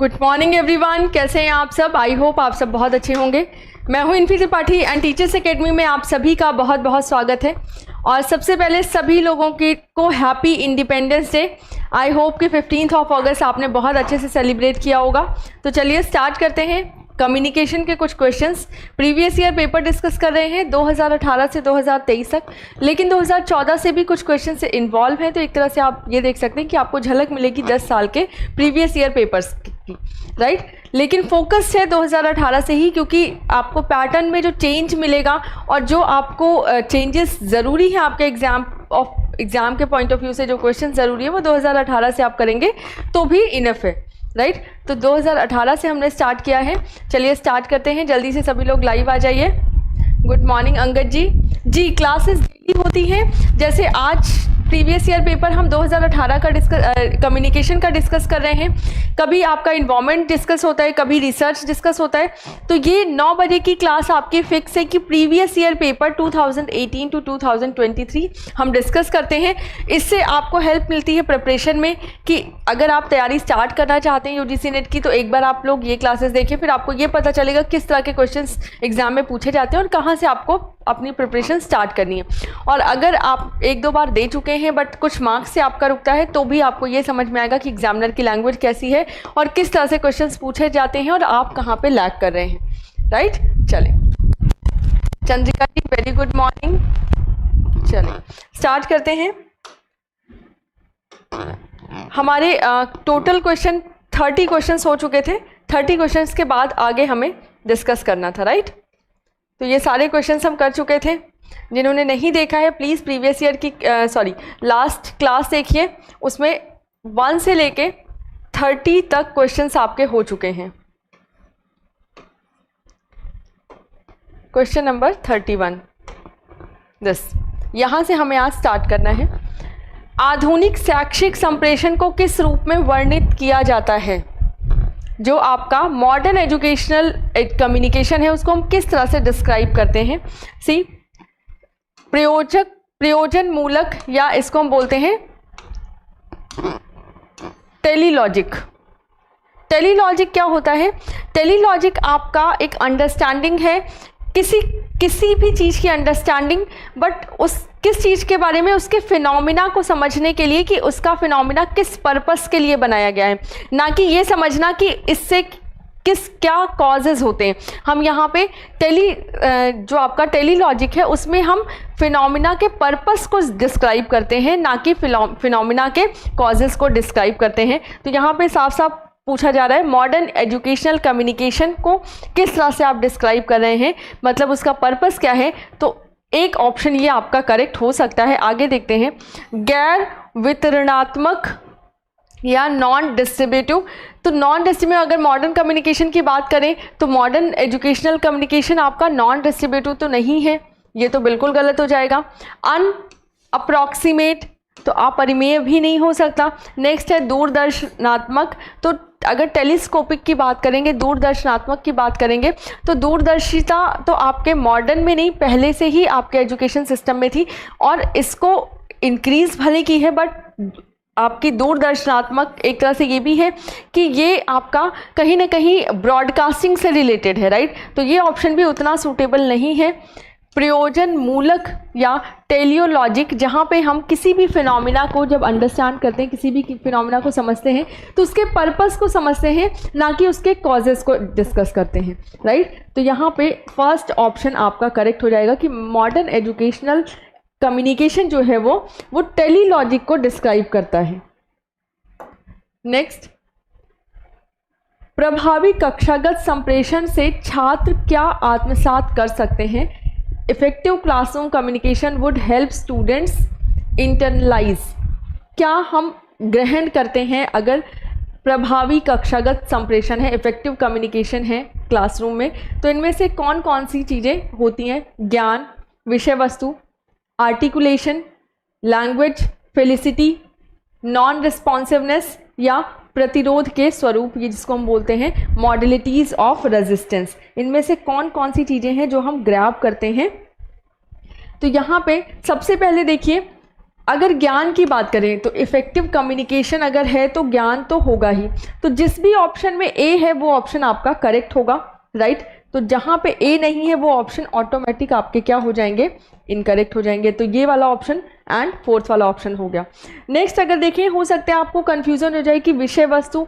Good morning everyone, कैसे हैं आप सब? आई होप आप सब बहुत अच्छे होंगे। मैं हूं Infy Tripathi and teachers academy में आप सभी का बहुत बहुत स्वागत है। और सबसे पहले सभी लोगों को happy independence day. I hope कि 15 अगस्त आपने बहुत अच्छे से सेलिब्रेट किया होगा। तो चलिए स्टार्ट करते हैं। कम्युनिकेशन के कुछ questions, previous year paper discuss कर रहे हैं 2018 से 2023 तक, लेकिन 2014 से भी कुछ क्वेश्चन से इन्वॉल्व हैं। तो एक तरह से आप ये देख सकते हैं कि आपको झलक मिलेगी 10 साल के प्रीवियस ईयर पेपर्स की, राइट। लेकिन फोकस है 2018 से ही, क्योंकि आपको पैटर्न में जो चेंज मिलेगा और जो आपको चेंजेस ज़रूरी है आपके एग्ज़ाम के पॉइंट ऑफ व्यू से, जो क्वेश्चन ज़रूरी है वो 2018 से आप करेंगे तो भी इनफ है, राइट। तो 2018 से हमने स्टार्ट किया है। चलिए स्टार्ट करते हैं, जल्दी से सभी लोग लाइव आ जाइए। गुड मॉर्निंग अंगद जी। क्लासेस डेली होती हैं। जैसे आज प्रीवियस ईयर पेपर हम 2018 का कम्युनिकेशन का डिस्कस कर रहे हैं। कभी आपका इन्वायरमेंट डिस्कस होता है, कभी रिसर्च डिस्कस होता है। तो ये 9 बजे की क्लास आपकी फिक्स है कि प्रीवियस ईयर पेपर 2018 टू 2023 हम डिस्कस करते हैं। इससे आपको हेल्प मिलती है प्रिपरेशन में, कि अगर आप तैयारी स्टार्ट करना चाहते हैं यूजीसी नेट की, तो एक बार आप लोग ये क्लासेस देखें, फिर आपको ये पता चलेगा किस तरह के क्वेश्चंस एग्जाम में पूछे जाते हैं और कहाँ से आपको अपनी प्रिपरेशन स्टार्ट करनी है। और अगर आप 1-2 बार दे चुके हैं बट कुछ मार्क्स से आपका रुकता है, तो भी आपको ये समझ में आएगा कि एग्जामिनर की लैंग्वेज कैसी है और किस तरह से क्वेश्चंस पूछे जाते हैं और आप कहाँ पे लैग कर रहे हैं, राइट। चलें, चंद्रिका जी वेरी गुड मॉर्निंग। चलें स्टार्ट करते हैं। हमारे टोटल क्वेश्चन 30 क्वेश्चंस हो चुके थे। 30 क्वेश्चंस के बाद आगे हमें डिस्कस करना था, राइट। तो ये सारे क्वेश्चंस हम कर चुके थे। जिन्होंने नहीं देखा है प्लीज़ प्रीवियस ईयर की लास्ट क्लास देखिए, उसमें 1 से लेके 30 तक क्वेश्चंस आपके हो चुके हैं। क्वेश्चन नंबर 31 यहाँ से हमें आज स्टार्ट करना है। आधुनिक शैक्षिक संप्रेषण को किस रूप में वर्णित किया जाता है? जो आपका मॉडर्न एजुकेशनल कम्युनिकेशन है उसको हम किस तरह से डिस्क्राइब करते हैं? सी, प्रयोजन मूलक, या इसको हम बोलते हैं टेलीलॉजिक। टेलीलॉजिक क्या होता है? टेलीलॉजिक आपका एक अंडरस्टैंडिंग है, किसी भी चीज़ की अंडरस्टैंडिंग, बट उस किस चीज़ के बारे में, उसके फिनोमिना को समझने के लिए कि उसका फिनोमिना किस पर्पस के लिए बनाया गया है, ना कि ये समझना कि इससे क्या कॉजेज़ होते हैं। हम यहाँ पे जो आपका टेलीलॉजिक है उसमें हम फिनोमिना के पर्पस को डिस्क्राइब करते हैं, ना कि फिनोमिना के कॉजेज़ को डिस्क्राइब करते हैं। तो यहाँ पे साफ साफ पूछा जा रहा है मॉडर्न एजुकेशनल कम्युनिकेशन को किस तरह से आप डिस्क्राइब कर रहे हैं, मतलब उसका पर्पस क्या है। तो एक ऑप्शन ये आपका करेक्ट हो सकता है। आगे देखते हैं। गैर वितरणात्मक या नॉन डिस्ट्रीब्यूटिव। तो नॉन डिस्ट्रीब्यूटिव, अगर मॉडर्न कम्युनिकेशन की बात करें तो मॉडर्न एजुकेशनल कम्युनिकेशन आपका नॉन डिस्ट्रीब्यूटिव तो नहीं है, ये तो बिल्कुल गलत हो जाएगा। अनअप्रॉक्सीमेट, तो अपरिमेय भी नहीं हो सकता। नेक्स्ट है दूरदर्शनात्मक। तो अगर टेलीस्कोपिक की बात करेंगे, दूरदर्शनात्मक की बात करेंगे, तो दूरदर्शिता तो आपके मॉडर्न में नहीं, पहले से ही आपके एजुकेशन सिस्टम में थी और इसको इंक्रीज भले की है, बट आपकी दूरदर्शनात्मक एक तरह से ये भी है कि ये आपका कहीं ना कहीं ब्रॉडकास्टिंग से रिलेटेड है, राइट। तो ये ऑप्शन भी उतना सूटेबल नहीं है। प्रयोजन मूलक या टेलियोलॉजिक, जहाँ पे हम किसी भी फिनोमिना को जब अंडरस्टैंड करते हैं, किसी भी फिनोमिना को समझते हैं, तो उसके पर्पस को समझते हैं, ना कि उसके कॉजेज़ को डिस्कस करते हैं, राइट। तो यहाँ पे फर्स्ट ऑप्शन आपका करेक्ट हो जाएगा कि मॉडर्न एजुकेशनल कम्युनिकेशन जो है वो टेलीलॉजिक को डिस्क्राइब करता है। नेक्स्ट, प्रभावी कक्षागत संप्रेषण से छात्र क्या आत्मसात कर सकते हैं? Effective classroom communication would help students internalise. क्या हम ग्रहण करते हैं अगर प्रभावी कक्षागत संप्रेषण है, इफेक्टिव कम्युनिकेशन है क्लासरूम में, तो इनमें से कौन कौन सी चीज़ें होती हैं? ज्ञान, विषय वस्तु, articulation, language, felicity, non responsiveness, या प्रतिरोध के स्वरूप, ये जिसको हम बोलते हैं मॉडलिटीज़ ऑफ रेजिस्टेंस। इनमें से कौन कौन सी चीज़ें हैं जो हम ग्रैब करते हैं? तो यहाँ पे सबसे पहले देखिए, अगर ज्ञान की बात करें तो इफ़ेक्टिव कम्युनिकेशन अगर है तो ज्ञान तो होगा ही, तो जिस भी ऑप्शन में ए है वो ऑप्शन आपका करेक्ट होगा, राइट। तो जहाँ पे ए नहीं है वो ऑप्शन ऑटोमेटिक आपके क्या हो जाएंगे, इनकरेक्ट हो जाएंगे। तो ये वाला ऑप्शन एंड फोर्थ वाला ऑप्शन हो गया। नेक्स्ट अगर देखें, हो सकता है आपको कन्फ्यूज़न हो जाए कि विषय वस्तु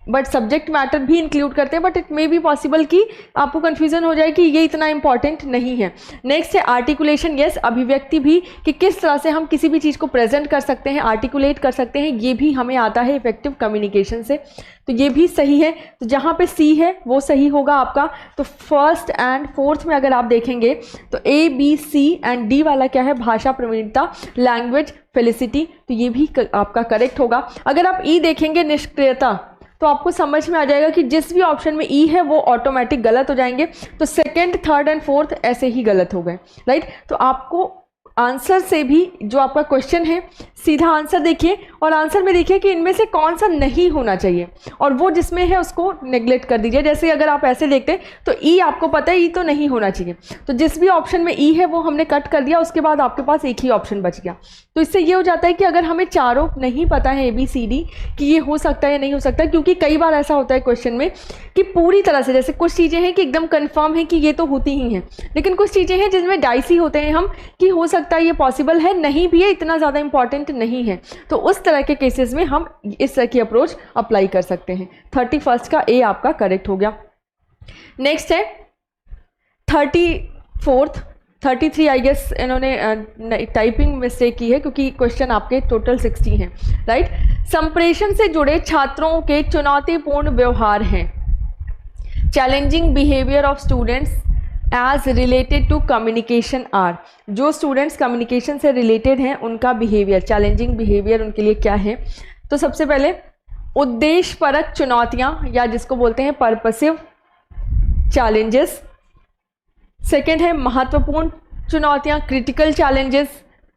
बट सब्जेक्ट मैटर भी इंक्लूड करते हैं, but it may be possible कि आपको कन्फ्यूज़न हो जाए कि ये इतना इंपॉर्टेंट नहीं है। नेक्स्ट है आर्टिकुलेशन, यस, अभिव्यक्ति भी, कि किस तरह से हम किसी भी चीज़ को प्रेजेंट कर सकते हैं, आर्टिकुलेट कर सकते हैं, ये भी हमें आता है इफेक्टिव कम्युनिकेशन से, तो ये भी सही है। तो जहाँ पे सी है वो सही होगा आपका। तो फर्स्ट एंड फोर्थ में अगर आप देखेंगे तो A B C and D वाला क्या है, भाषा प्रवीणता, लैंग्वेज फेलिसिटी, तो ये भी आपका करेक्ट होगा। अगर आप ई देखेंगे निष्क्रियता, तो आपको समझ में आ जाएगा कि जिस भी ऑप्शन में ई है वो ऑटोमेटिक गलत हो जाएंगे। तो सेकंड, थर्ड एंड फोर्थ ऐसे ही गलत हो गए, राइट। तो आपको आंसर से भी जो आपका क्वेश्चन है सीधा आंसर देखिए और आंसर में देखिए कि इनमें से कौन सा नहीं होना चाहिए और वो जिसमें है उसको नेग्लेक्ट कर दीजिए। जैसे अगर आप ऐसे देखते तो ई आपको पता है ई तो नहीं होना चाहिए, तो जिस भी ऑप्शन में ई है वो हमने कट कर दिया, उसके बाद आपके पास एक ही ऑप्शन बच गया। तो इससे ये हो जाता है कि अगर हमें चारों नहीं पता है ABCD कि ये हो सकता है या नहीं हो सकता, क्योंकि कई बार ऐसा होता है क्वेश्चन में कि पूरी तरह से, जैसे कुछ चीज़ें हैं कि एकदम कंफर्म है कि ये तो होती ही हैं, लेकिन कुछ चीज़ें हैं जिनमें डाइसी होते हैं हम कि हो सकता है ये पॉसिबल है, नहीं भी है, इतना ज़्यादा इंपॉर्टेंट नहीं है। तो उस तरह के केसेस में हम इस तरह की अप्रोच अप्लाई कर सकते हैं। 31 का ए आपका करेक्ट हो गया। नेक्स्ट है 34, 33 आई गेस इन्होंने टाइपिंग मिस्टेक की है क्योंकि क्वेश्चन आपके टोटल 60 हैं, राइट। संप्रेषण से जुड़े छात्रों के चुनौतीपूर्ण व्यवहार हैं, challenging behaviour of students as related to communication are, जो स्टूडेंट्स कम्युनिकेशन से रिलेटेड हैं उनका बिहेवियर, चैलेंजिंग बिहेवियर उनके लिए क्या है। तो सबसे पहले उद्देश्यपरक चुनौतियां या जिसको बोलते हैं पर्पसिव चैलेंजेस, सेकेंड है महत्वपूर्ण चुनौतियां critical challenges,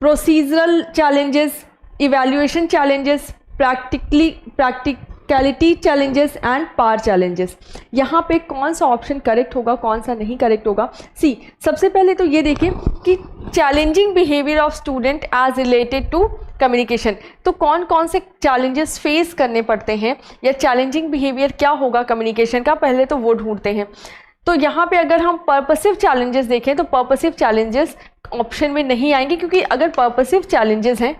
procedural challenges, evaluation challenges, practicality challenges and par challenges. यहाँ पे कौन सा ऑप्शन करेक्ट होगा, कौन सा नहीं करेक्ट होगा। सी, सबसे पहले तो ये देखें कि challenging behaviour of student as related to communication, तो कौन कौन से चैलेंजेस फेस करने पड़ते हैं या चैलेंजिंग बिहेवियर क्या होगा कम्युनिकेशन का, पहले तो वो ढूंढते हैं। तो यहाँ पे अगर हम पर्पसिव चैलेंजेस देखें तो पर्पसिव चैलेंजेस ऑप्शन में नहीं आएंगे, क्योंकि अगर पर्पसिव चैलेंजेस हैं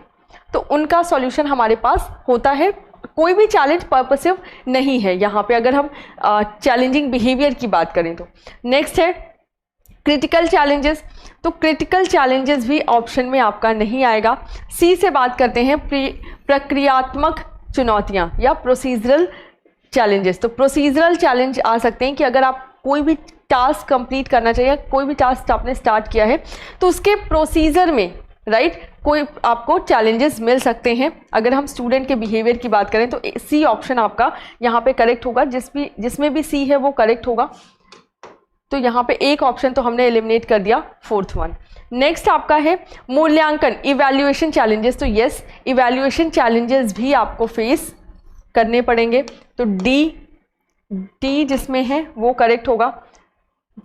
तो उनका सॉल्यूशन हमारे पास होता है, कोई भी चैलेंज पर्पसिव नहीं है यहाँ पे अगर हम चैलेंजिंग बिहेवियर की बात करें तो। नेक्स्ट है क्रिटिकल चैलेंजेस, तो क्रिटिकल चैलेंजेस भी ऑप्शन में आपका नहीं आएगा। सी से बात करते हैं प्रक्रियात्मक चुनौतियाँ या प्रोसीजरल चैलेंजेस, तो प्रोसीजरल चैलेंज आ सकते हैं कि अगर आप कोई भी टास्क कंप्लीट करना चाहिए, कोई भी टास्क आपने स्टार्ट किया है तो उसके प्रोसीजर में, राइट, कोई आपको चैलेंजेस मिल सकते हैं। अगर हम स्टूडेंट के बिहेवियर की बात करें तो सी ऑप्शन आपका यहाँ पे करेक्ट होगा, जिसमें भी सी है वो करेक्ट होगा। तो यहाँ पे एक ऑप्शन तो हमने एलिमिनेट कर दिया, फोर्थ वन। नेक्स्ट आपका है मूल्यांकन, इवैल्यूएशन चैलेंजेस, तो यस इवैल्यूएशन चैलेंजेस भी आपको फेस करने पड़ेंगे। तो डी जिसमें है वो करेक्ट होगा,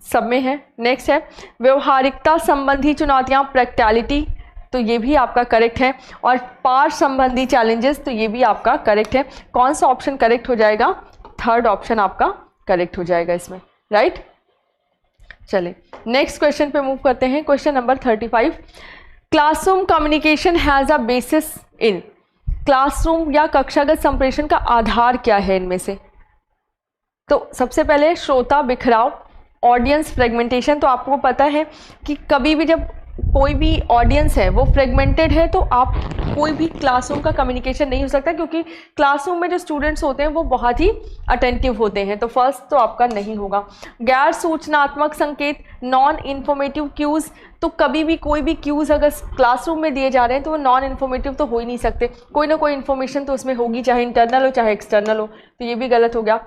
सब में है। नेक्स्ट है व्यवहारिकता संबंधी चुनौतियाँ, प्रैक्टिकलिटी, तो ये भी आपका करेक्ट है। और पार संबंधी चैलेंजेस, तो ये भी आपका करेक्ट है। कौन सा ऑप्शन करेक्ट हो जाएगा, थर्ड ऑप्शन आपका करेक्ट हो जाएगा इसमें, राइट। चलिए नेक्स्ट क्वेश्चन पे मूव करते हैं। Question number 35, classroom communication has a basis in, classroom या कक्षागत संप्रेषण का आधार क्या है इनमें से। तो सबसे पहले श्रोता बिखराव, ऑडियंस फ्रेगमेंटेशन, तो आपको पता है कि कभी भी जब कोई भी ऑडियंस है वो फ्रेगमेंटेड है तो आप कोई भी क्लासरूम का कम्युनिकेशन नहीं हो सकता, क्योंकि क्लासरूम में जो स्टूडेंट्स होते हैं वो बहुत ही अटेंटिव होते हैं। तो फर्स्ट तो आपका नहीं होगा। गैर सूचनात्मक संकेत, नॉन इन्फॉर्मेटिव क्यूज़, तो कभी भी कोई भी क्यूज़ अगर क्लासरूम में दिए जा रहे हैं तो वो नॉन इन्फॉर्मेटिव तो हो ही नहीं सकते, कोई ना कोई इन्फॉर्मेशन तो उसमें होगी, चाहे इंटरनल हो चाहे एक्सटर्नल हो, तो ये भी गलत हो गया।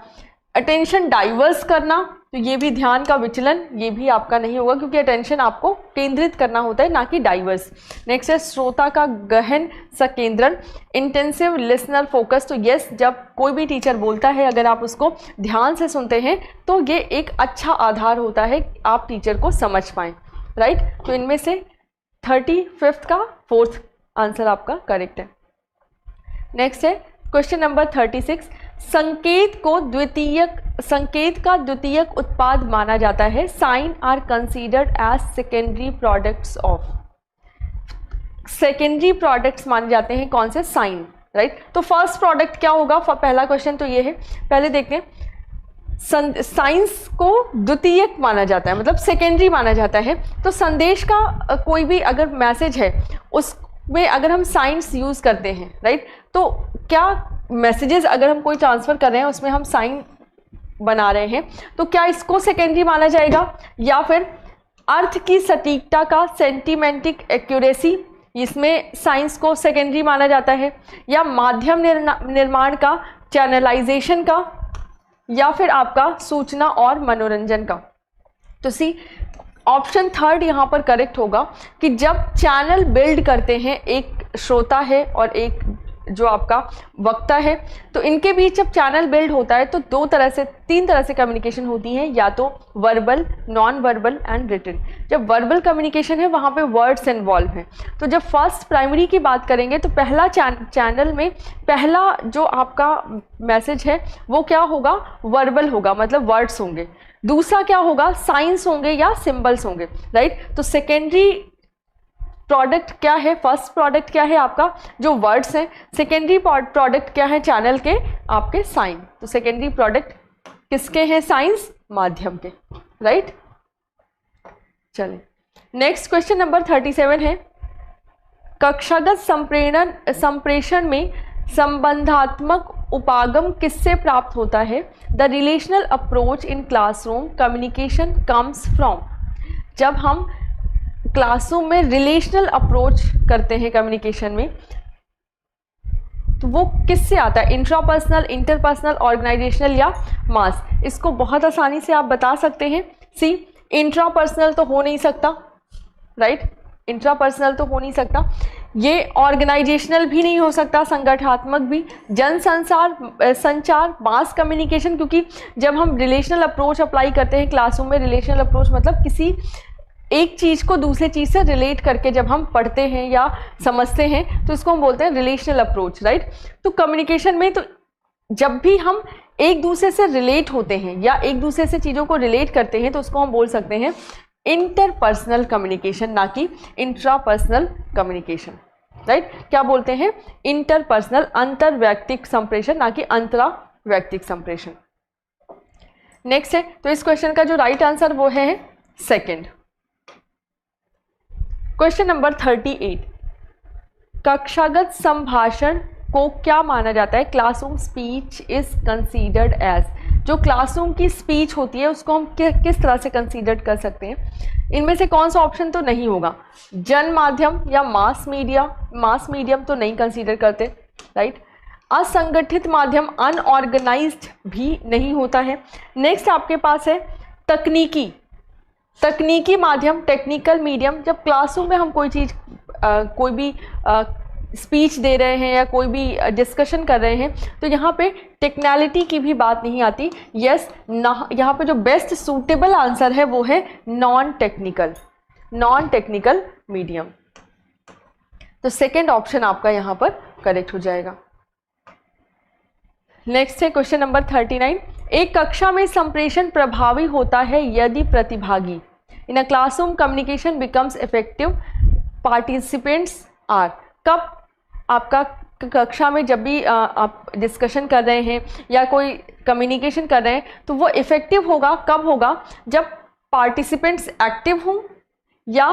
अटेंशन डाइवर्स करना, तो ये भी ध्यान का विचलन, ये भी आपका नहीं होगा, क्योंकि अटेंशन आपको केंद्रित करना होता है ना कि डाइवर्स। नेक्स्ट है श्रोता का गहन संकेंद्रण, इंटेंसिव लिसनर फोकस, तो यस जब कोई भी टीचर बोलता है अगर आप उसको ध्यान से सुनते हैं तो ये एक अच्छा आधार होता है आप टीचर को समझ पाएँ, राइट। तो इनमें से 35 का फोर्थ आंसर आपका करेक्ट है। नेक्स्ट है क्वेश्चन नंबर 36, संकेत का द्वितीयक उत्पाद माना जाता है। Sign are considered as secondary products of. Secondary products माने जाते हैं कौन से? Sign, right. तो फर्स्ट प्रोडक्ट क्या होगा? पहला क्वेश्चन तो ये है, पहले देखते हैं। साइंस को द्वितीयक माना जाता है, मतलब सेकेंडरी माना जाता है। तो संदेश का कोई भी अगर मैसेज है उसमें अगर हम साइंस यूज़ करते हैं, राइट, तो क्या मैसेजेस अगर हम कोई ट्रांसफ़र कर रहे हैं उसमें हम साइन बना रहे हैं, तो क्या इसको सेकेंडरी माना जाएगा? या फिर अर्थ की सटीकता का सेंटीमेंटिक एक्यूरेसी, इसमें साइंस को सेकेंडरी माना जाता है? या माध्यम निर्माण का, चैनलाइजेशन का, या फिर आपका सूचना और मनोरंजन का? तो सी ऑप्शन थर्ड यहाँ पर करेक्ट होगा कि जब चैनल बिल्ड करते हैं, एक श्रोता है और एक जो आपका वक्ता है, तो इनके बीच जब चैनल बिल्ड होता है तो तीन तरह से कम्युनिकेशन होती है, या तो verbal, non verbal and written. जब वर्बल कम्युनिकेशन है वहाँ पे वर्ड्स इन्वॉल्व हैं। तो जब फर्स्ट प्राइमरी की बात करेंगे तो पहला चैनल में पहला जो आपका मैसेज है वो क्या होगा? वर्बल होगा, मतलब वर्ड्स होंगे। दूसरा क्या होगा? साइंस होंगे या सिंबल्स होंगे, राइट। तो सेकेंडरी प्रोडक्ट क्या है? फर्स्ट प्रोडक्ट क्या है आपका? जो वर्ड्स हैं। सेकेंडरी प्रोडक्ट क्या है? चैनल के आपके साइन। तो सेकेंडरी प्रोडक्ट किसके हैं? साइंस, माध्यम के, राइट। चलिए नेक्स्ट क्वेश्चन नंबर 37 है, कक्षागत संप्रेषण में संबंधात्मक उपागम किससे प्राप्त होता है? The relational approach in classroom communication comes from. जब हम क्लासरूम में रिलेशनल अप्रोच करते हैं कम्युनिकेशन में, तो वो किससे आता है? इंट्रापर्सनल, इंटरपर्सनल, ऑर्गेनाइजेशनल या मास? इसको बहुत आसानी से आप बता सकते हैं। सी इंट्रापर्सनल तो हो नहीं सकता, राइट, इंट्रापर्सनल तो हो नहीं सकता। ये ऑर्गेनाइजेशनल भी नहीं हो सकता, संगठनात्मक भी, संचार, मास कम्युनिकेशन, क्योंकि जब हम रिलेशनल अप्रोच अप्लाई करते हैं क्लासरूम में, रिलेशनल अप्रोच मतलब किसी एक चीज़ को दूसरे चीज़ से रिलेट करके जब हम पढ़ते हैं या समझते हैं तो इसको हम बोलते हैं रिलेशनल अप्रोच, राइट। तो कम्युनिकेशन में तो जब भी हम एक दूसरे से रिलेट होते हैं या एक दूसरे से चीज़ों को रिलेट करते हैं तो उसको हम बोल सकते हैं इंटरपर्सनल कम्युनिकेशन, ना कि इंट्रापर्सनल कम्युनिकेशन, राइट। क्या बोलते हैं? इंटरपर्सनल, अंतर्वैयक्तिक संप्रेषण, ना कि अंतरावैयक्तिक संप्रेषण। नेक्स्ट है, तो इस क्वेश्चन का जो राइट आंसर वो है सेकंड। क्वेश्चन नंबर 38, कक्षागत संभाषण को क्या माना जाता है? Classroom speech is considered as. जो क्लासरूम की स्पीच होती है उसको हम किस तरह से कंसीडर कर सकते हैं? इनमें से कौन सा ऑप्शन तो नहीं होगा? जन माध्यम या मास मीडिया? मास मीडियम तो नहीं कंसीडर करते, राइट। असंगठित माध्यम, अनऑर्गेनाइज्ड भी नहीं होता है। नेक्स्ट आपके पास है तकनीकी माध्यम, टेक्निकल मीडियम। जब क्लासरूम में हम कोई चीज़ कोई भी स्पीच दे रहे हैं या कोई भी डिस्कशन कर रहे हैं तो यहाँ पे टेक्नैलिटी की भी बात नहीं आती। यस, यहाँ पे जो बेस्ट सूटेबल आंसर है वो है नॉन टेक्निकल मीडियम। तो सेकेंड ऑप्शन आपका यहाँ पर करेक्ट हो जाएगा। नेक्स्ट है क्वेश्चन नंबर 39, एक कक्षा में संप्रेषण प्रभावी होता है यदि प्रतिभागी, in a classroom communication becomes effective, participants are. कब आपका कक्षा में जब भी आप डिस्कशन कर रहे हैं या कोई कम्युनिकेशन कर रहे हैं तो वो इफ़ेक्टिव होगा, कब होगा? जब पार्टिसिपेंट्स एक्टिव हों, या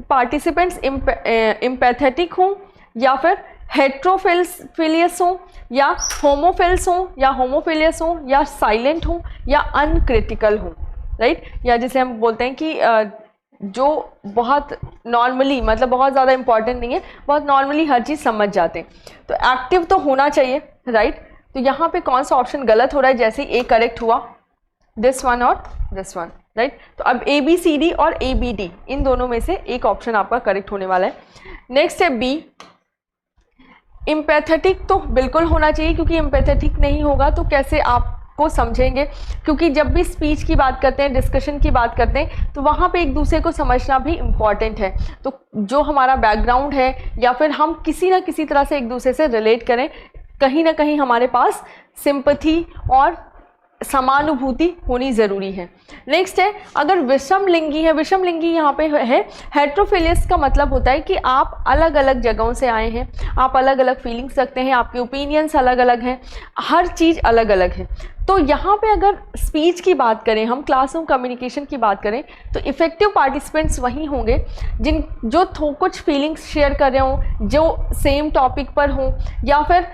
पार्टिसिपेंट्स एम्पैथेटिक हों, या फिर हेट्रोफिलियस हों, या होमोफिल्स हों, या होमोफिलियस हों, या साइलेंट हों, या अनक्रिटिकल हों, राइट। या जिसे हम बोलते हैं कि जो बहुत नॉर्मली, मतलब बहुत ज़्यादा इंपॉर्टेंट नहीं है, बहुत नॉर्मली हर चीज़ समझ जाते हैं। तो एक्टिव तो होना चाहिए, राइट। तो यहाँ पे कौन सा ऑप्शन गलत हो रहा है? जैसे ए करेक्ट हुआ, दिस वन और दिस वन, राइट। तो अब ABCD और ABD इन दोनों में से एक ऑप्शन आपका करेक्ट होने वाला है। नेक्स्ट है B, एम्पैथेटिक तो बिल्कुल होना चाहिए, क्योंकि एम्पैथेटिक नहीं होगा तो कैसे आप को समझेंगे, क्योंकि जब भी स्पीच की बात करते हैं, डिस्कशन की बात करते हैं, तो वहाँ पे एक दूसरे को समझना भी इम्पॉर्टेंट है। तो जो हमारा बैकग्राउंड है या फिर हम किसी ना किसी तरह से एक दूसरे से रिलेट करें, कहीं ना कहीं हमारे पास सिंपैथी और समानुभूति होनी ज़रूरी है। नेक्स्ट है, अगर विषम लिंगी है, विषम लिंगी यहाँ पे है हेट्रोफिलियस का मतलब होता है कि आप अलग अलग जगहों से आए हैं, आप अलग अलग फीलिंग्स रखते हैं, आपके ओपिनियंस अलग अलग हैं, हर चीज़ अलग अलग है। तो यहाँ पे अगर स्पीच की बात करें, हम क्लासरूम कम्युनिकेशन की बात करें, तो इफ़ेक्टिव पार्टिसिपेंट्स वही होंगे जो कुछ फीलिंग्स शेयर कर रहे हों, जो सेम टॉपिक पर हों, या फिर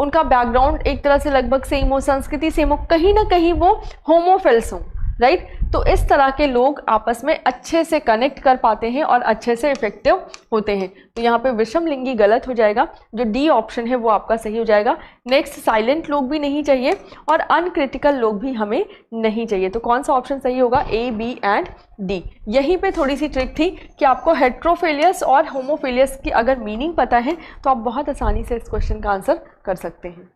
उनका बैकग्राउंड एक तरह से लगभग सेम हो, संस्कृति सेम हो, कहीं ना कहीं वो होमोफिल्स हों, राइट। तो इस तरह के लोग आपस में अच्छे से कनेक्ट कर पाते हैं और अच्छे से इफेक्टिव होते हैं। तो यहाँ पे विषम लिंगी गलत हो जाएगा, जो डी ऑप्शन है वो आपका सही हो जाएगा। नेक्स्ट, साइलेंट लोग भी नहीं चाहिए और अनक्रिटिकल लोग भी हमें नहीं चाहिए। तो कौन सा ऑप्शन सही होगा? ए, बी एंड डी। यहीं पे थोड़ी सी ट्रिक थी कि आपको हेट्रोफिलियस और होमोफिलियस की अगर मीनिंग पता है तो आप बहुत आसानी से इस क्वेश्चन का आंसर कर सकते हैं।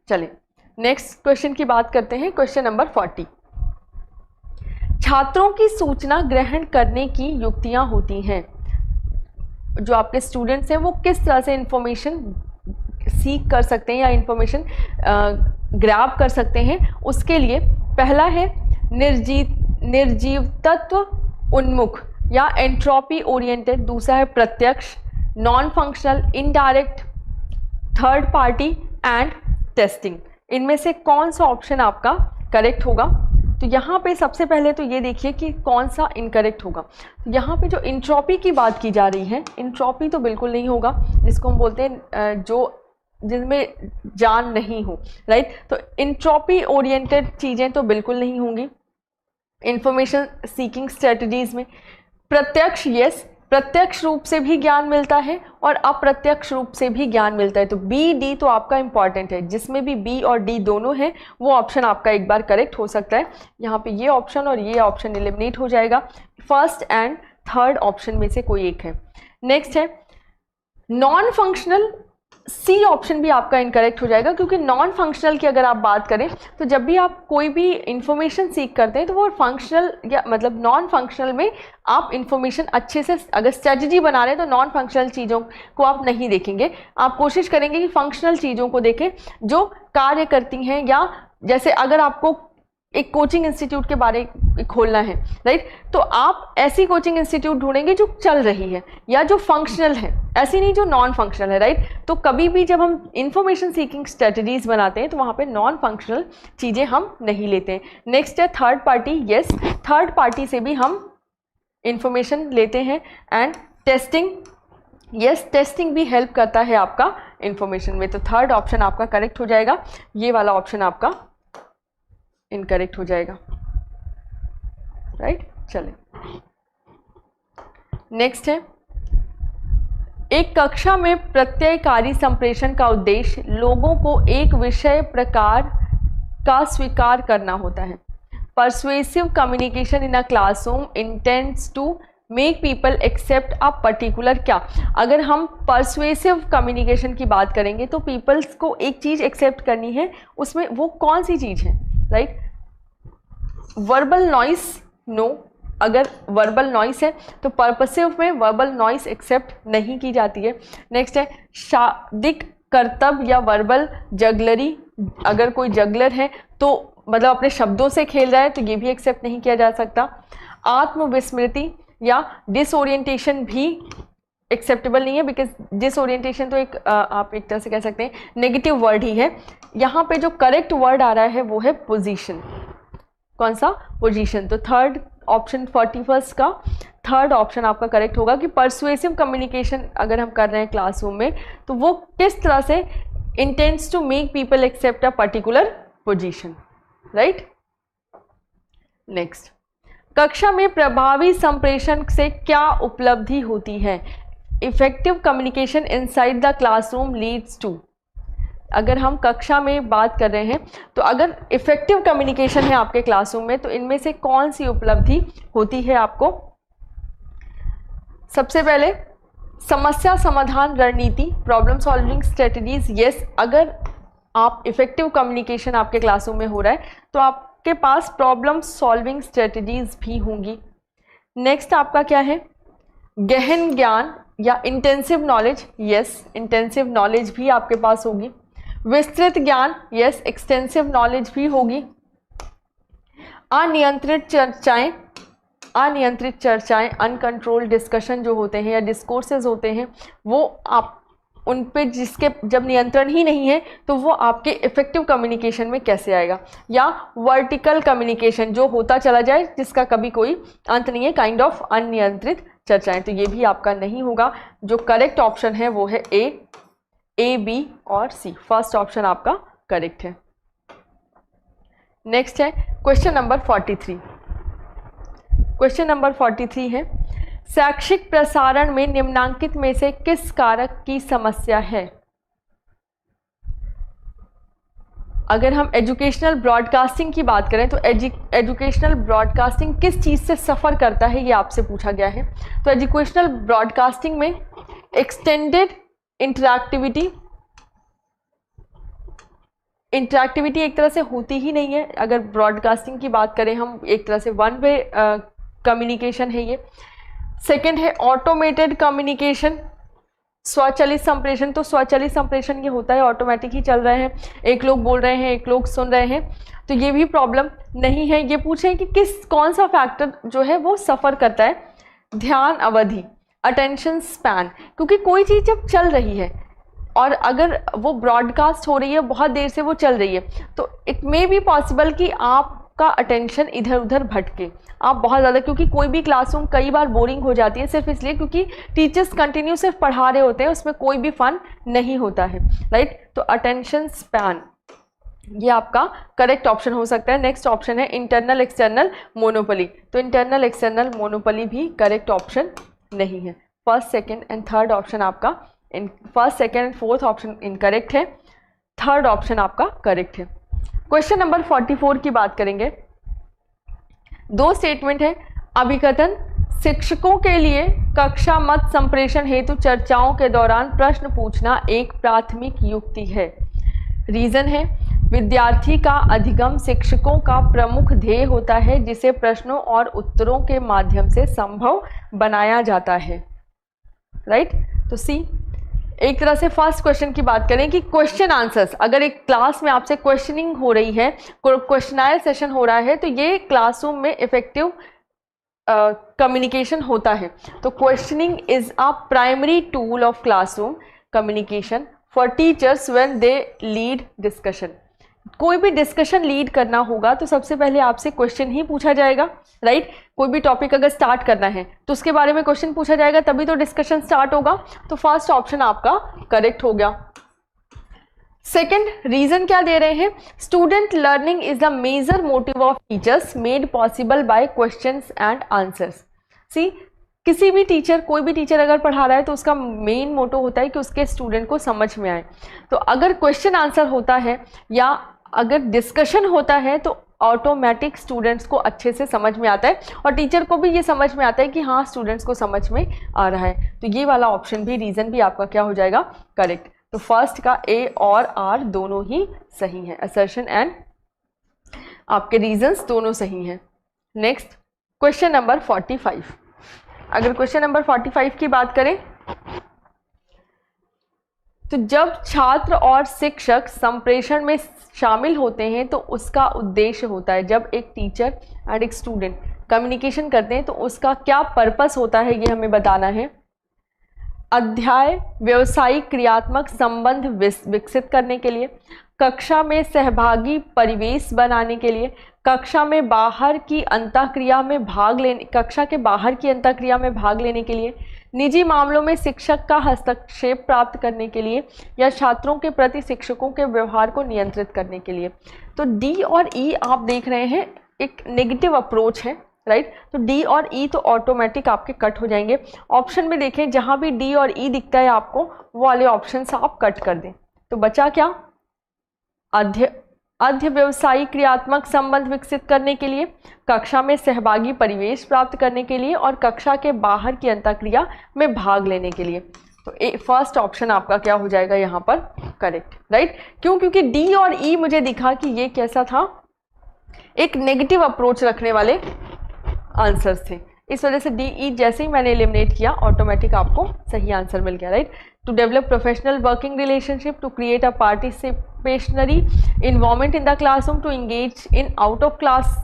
चलिए नेक्स्ट क्वेश्चन की बात करते हैं, क्वेश्चन नंबर 40। छात्रों की सूचना ग्रहण करने की युक्तियां होती हैं। जो आपके स्टूडेंट्स हैं वो किस तरह से इंफॉर्मेशन सीख कर सकते हैं या इंफॉर्मेशन ग्रैब कर सकते हैं, उसके लिए पहला है निर्जीवतत्व उन्मुख या एंट्रोपी ओरिएंटेड, दूसरा है प्रत्यक्ष, non functional, indirect, third party and testing. इनमें से कौन सा ऑप्शन आपका करेक्ट होगा? तो यहाँ पे सबसे पहले तो ये देखिए कि कौन सा इनकरेक्ट होगा। तो यहाँ पे जो इंट्रोपी की बात की जा रही है, इंट्रोपी तो बिल्कुल नहीं होगा, जिसको हम बोलते हैं जिनमें जान नहीं हो, राइट। तो इंट्रोपी ओरिएंटेड चीज़ें तो बिल्कुल नहीं होंगी इंफॉर्मेशन सीकिंग स्ट्रेटजीज में। प्रत्यक्ष, यस, प्रत्यक्ष रूप से भी ज्ञान मिलता है और अप्रत्यक्ष रूप से भी ज्ञान मिलता है। तो बी, डी तो आपका इंपॉर्टेंट है, जिसमें भी बी और डी दोनों हैं वो ऑप्शन आपका एक बार करेक्ट हो सकता है। यहाँ पे ये ऑप्शन और ये ऑप्शन एलिमिनेट हो जाएगा, फर्स्ट एंड थर्ड ऑप्शन में से कोई एक है। नेक्स्ट है नॉन फंक्शनल, सी ऑप्शन भी आपका इनकरेक्ट हो जाएगा, क्योंकि नॉन फंक्शनल की अगर आप बात करें तो जब भी आप कोई भी इंफॉर्मेशन सीख करते हैं तो वो फंक्शनल या मतलब नॉन फंक्शनल में आप इंफॉर्मेशन अच्छे से अगर स्ट्रेटजी बना रहे हैं तो नॉन फंक्शनल चीज़ों को आप नहीं देखेंगे, आप कोशिश करेंगे कि फंक्शनल चीज़ों को देखें जो कार्य करती हैं। या जैसे अगर आपको एक कोचिंग इंस्टीट्यूट के बारे खोलना है, राइट, तो आप ऐसी कोचिंग इंस्टीट्यूट ढूंढेंगे जो चल रही है या जो फंक्शनल है, ऐसी नहीं जो नॉन फंक्शनल है, राइट। तो कभी भी जब हम इंफॉर्मेशन सीकिंग स्ट्रेटजीज बनाते हैं तो वहाँ पे नॉन फंक्शनल चीज़ें हम नहीं लेते हैं। नेक्स्ट है third party, yes, third party से भी हम इंफॉर्मेशन लेते हैं। एंड टेस्टिंग, यस, टेस्टिंग भी हेल्प करता है आपका इंफॉर्मेशन में। तो थर्ड ऑप्शन आपका करेक्ट हो जाएगा, ये वाला ऑप्शन आपका इनकरेक्ट हो जाएगा, राइट। चलें नेक्स्ट है, एक कक्षा में प्रत्ययकारी संप्रेषण का उद्देश्य लोगों को एक विषय प्रकार का स्वीकार करना होता है। Persuasive communication in a classroom intends to make people accept a particular क्या। अगर हम परसुएसिव कम्युनिकेशन की बात करेंगे तो पीपल्स को एक चीज़ एक्सेप्ट करनी है, उसमें वो कौन सी चीज़ है, राइट। वर्बल नॉइस, नो, अगर वर्बल नॉइस है तो पर्पसिव में वर्बल नॉइस एक्सेप्ट नहीं की जाती है। नेक्स्ट है शाब्दिक कर्तव्य या वर्बल जगलरी, अगर कोई जगलर है तो मतलब अपने शब्दों से खेल रहा है तो ये भी एक्सेप्ट नहीं किया जा सकता। आत्मविस्मृति या डिसओरिएंटेशन भी एक्सेप्टेबल नहीं है, बिकॉज डिसओरिएंटेशन तो एक आप एक तरह से कह सकते हैं नेगेटिव वर्ड ही है। यहाँ पे जो करेक्ट वर्ड आ रहा है वो है पोजीशन। कौन सा? पोजीशन। तो थर्ड ऑप्शन 41 का थर्ड ऑप्शन आपका करेक्ट होगा कि परसुएसिव कम्युनिकेशन अगर हम कर रहे हैं क्लासरूम में तो वो किस तरह से intends to make people accept a particular position, right. Next, कक्षा में प्रभावी संप्रेषण से क्या उपलब्धि होती है? Effective communication inside the classroom leads to. अगर हम कक्षा में बात कर रहे हैं तो अगर इफेक्टिव कम्युनिकेशन है आपके क्लासरूम में तो इनमें से कौन सी उपलब्धि होती है आपको? सबसे पहले समस्या समाधान रणनीति, प्रॉब्लम सॉल्विंग स्ट्रेटजीज, यस, अगर आप इफेक्टिव कम्युनिकेशन आपके क्लासरूम में हो रहा है तो आपके पास प्रॉब्लम सॉल्विंग स्ट्रेटजीज भी होंगी। नेक्स्ट आपका क्या है, गहन ज्ञान या intensive knowledge, yes intensive knowledge भी आपके पास होगी। विस्तृत ज्ञान, यस एक्सटेंसिव नॉलेज भी होगी। अनियंत्रित चर्चाएं, अनकंट्रोल्ड डिस्कशन जो होते हैं या डिस्कोर्सेज होते हैं, वो आप उन पे जिसके जब नियंत्रण ही नहीं है तो वो आपके इफेक्टिव कम्युनिकेशन में कैसे आएगा। या वर्टिकल कम्युनिकेशन जो होता चला जाए जिसका कभी कोई अंत नहीं है, काइंड ऑफ अनियंत्रित चर्चाएं, तो ये भी आपका नहीं होगा। जो करेक्ट ऑप्शन है वो है ए, बी और सी। फर्स्ट ऑप्शन आपका करेक्ट है। नेक्स्ट है क्वेश्चन नंबर 43। क्वेश्चन नंबर 43 है, शैक्षिक प्रसारण में निम्नांकित में से किस कारक की समस्या है। अगर हम एजुकेशनल ब्रॉडकास्टिंग की बात करें तो एजुकेशनल ब्रॉडकास्टिंग किस चीज़ से सफ़र करता है, ये आपसे पूछा गया है। तो एजुकेशनल ब्रॉडकास्टिंग में एक्सटेंडेड इंटरैक्टिविटी एक तरह से होती ही नहीं है। अगर ब्रॉडकास्टिंग की बात करें हम, एक तरह से वन वे कम्युनिकेशन है ये। सेकंड है ऑटोमेटेड कम्युनिकेशन, स्वचालित संप्रेषण। तो स्वचालित संप्रेषण ये होता है ऑटोमेटिक ही चल रहे हैं, एक लोग बोल रहे हैं एक लोग सुन रहे हैं, तो ये भी प्रॉब्लम नहीं है। ये पूछे कि कौन सा फैक्टर जो है वो सफ़र करता है, ध्यान अवधि, अटेंशन स्पैन। क्योंकि कोई चीज़ जब चल रही है और अगर वो ब्रॉडकास्ट हो रही है, बहुत देर से वो चल रही है, तो इट मे बी पॉसिबल कि आपका अटेंशन इधर उधर भटके, आप बहुत ज़्यादा, क्योंकि कोई भी क्लासरूम कई बार बोरिंग हो जाती है सिर्फ इसलिए क्योंकि टीचर्स कंटिन्यू सिर्फ पढ़ा रहे होते हैं, उसमें कोई भी फन नहीं होता है, राइट। तो अटेंशन स्पैन ये आपका करेक्ट ऑप्शन हो सकता है। नेक्स्ट ऑप्शन है इंटरनल एक्सटर्नल मोनोपोली। तो इंटरनल एक्सटर्नल मोनोपोली भी करेक्ट ऑप्शन नहीं है। First second and third option आपका first second and fourth option incorrect है, थर्ड ऑप्शन आपका करेक्ट है। क्वेश्चन नंबर 44 की बात करेंगे। दो स्टेटमेंट है, अभिकथन शिक्षकों के लिए कक्षा मत संप्रेषण हेतु चर्चाओं के दौरान प्रश्न पूछना एक प्राथमिक युक्ति है। रीजन है, विद्यार्थी का अधिगम शिक्षकों का प्रमुख ध्येय होता है जिसे प्रश्नों और उत्तरों के माध्यम से संभव बनाया जाता है, राइट। तो सी, एक तरह से फर्स्ट क्वेश्चन की बात करें कि क्वेश्चन आंसर्स, अगर एक क्लास में आपसे क्वेश्चनिंग हो रही है, क्वेश्चनायर सेशन हो रहा है, तो ये क्लासरूम में इफेक्टिव कम्युनिकेशन होता है। तो questioning is a primary tool of classroom communication for teachers when they lead discussion. कोई भी डिस्कशन लीड करना होगा तो सबसे पहले आपसे क्वेश्चन ही पूछा जाएगा, राइट। कोई भी टॉपिक अगर स्टार्ट करना है तो उसके बारे में क्वेश्चन पूछा जाएगा, तभी तो डिस्कशन स्टार्ट होगा। तो फर्स्ट ऑप्शन आपका करेक्ट हो गया। सेकंड रीजन क्या दे रहे हैं, student learning is the major motive of teachers made possible by questions and answers. See, किसी भी टीचर, कोई भी टीचर अगर पढ़ा रहा है तो उसका मेन मोटो होता है कि उसके स्टूडेंट को समझ में आए। तो अगर क्वेश्चन आंसर होता है या अगर डिस्कशन होता है तो ऑटोमेटिक स्टूडेंट्स को अच्छे से समझ में आता है और टीचर को भी ये समझ में आता है कि हाँ स्टूडेंट्स को समझ में आ रहा है। तो ये वाला ऑप्शन भी, रीज़न भी आपका क्या हो जाएगा, करेक्ट। तो फर्स्ट का ए और आर दोनों ही सही हैं, असर्शन एंड आपके रीजंस दोनों सही हैं। Next question number 45। अगर क्वेश्चन नंबर 45 की बात करें तो जब छात्र और शिक्षक संप्रेषण में शामिल होते हैं तो उसका उद्देश्य होता है, जब एक टीचर एंड एक स्टूडेंट कम्युनिकेशन करते हैं तो उसका क्या पर्पस होता है ये हमें बताना है। अध्याय व्यावसायिक क्रियात्मक संबंध विकसित करने के लिए, कक्षा में सहभागी परिवेश बनाने के लिए, कक्षा में बाहर की अंतःक्रिया में भाग लेने, कक्षा के बाहर की अंतःक्रिया में भाग लेने के लिए, निजी मामलों में शिक्षक का हस्तक्षेप प्राप्त करने के लिए, या छात्रों के प्रति शिक्षकों के व्यवहार को नियंत्रित करने के लिए। तो डी और ई आप देख रहे हैं एक नेगेटिव अप्रोच है, राइट। तो डी और ई तो ऑटोमेटिक आपके कट हो जाएंगे। ऑप्शन में देखें जहां भी डी और ई दिखता है आपको वो वाले ऑप्शन आप कट कर दें। तो बचा क्या, अध्य व्यवसायिक क्रियात्मक संबंध विकसित करने के लिए, कक्षा में सहभागी परिवेश प्राप्त करने के लिए और कक्षा के बाहर की अंतःक्रिया में भाग लेने के लिए। तो फर्स्ट ऑप्शन आपका क्या हो जाएगा यहाँ पर करेक्ट, राइट। क्यों? क्योंकि डी और ई मुझे दिखा कि ये कैसा था, एक नेगेटिव अप्रोच रखने वाले आंसर्स थे, इस वजह से डी ई जैसे ही मैंने एलिमिनेट किया ऑटोमेटिक आपको सही आंसर मिल गया, right. To develop professional working relationship, to create a participationary environment in the classroom, to engage in out of classroom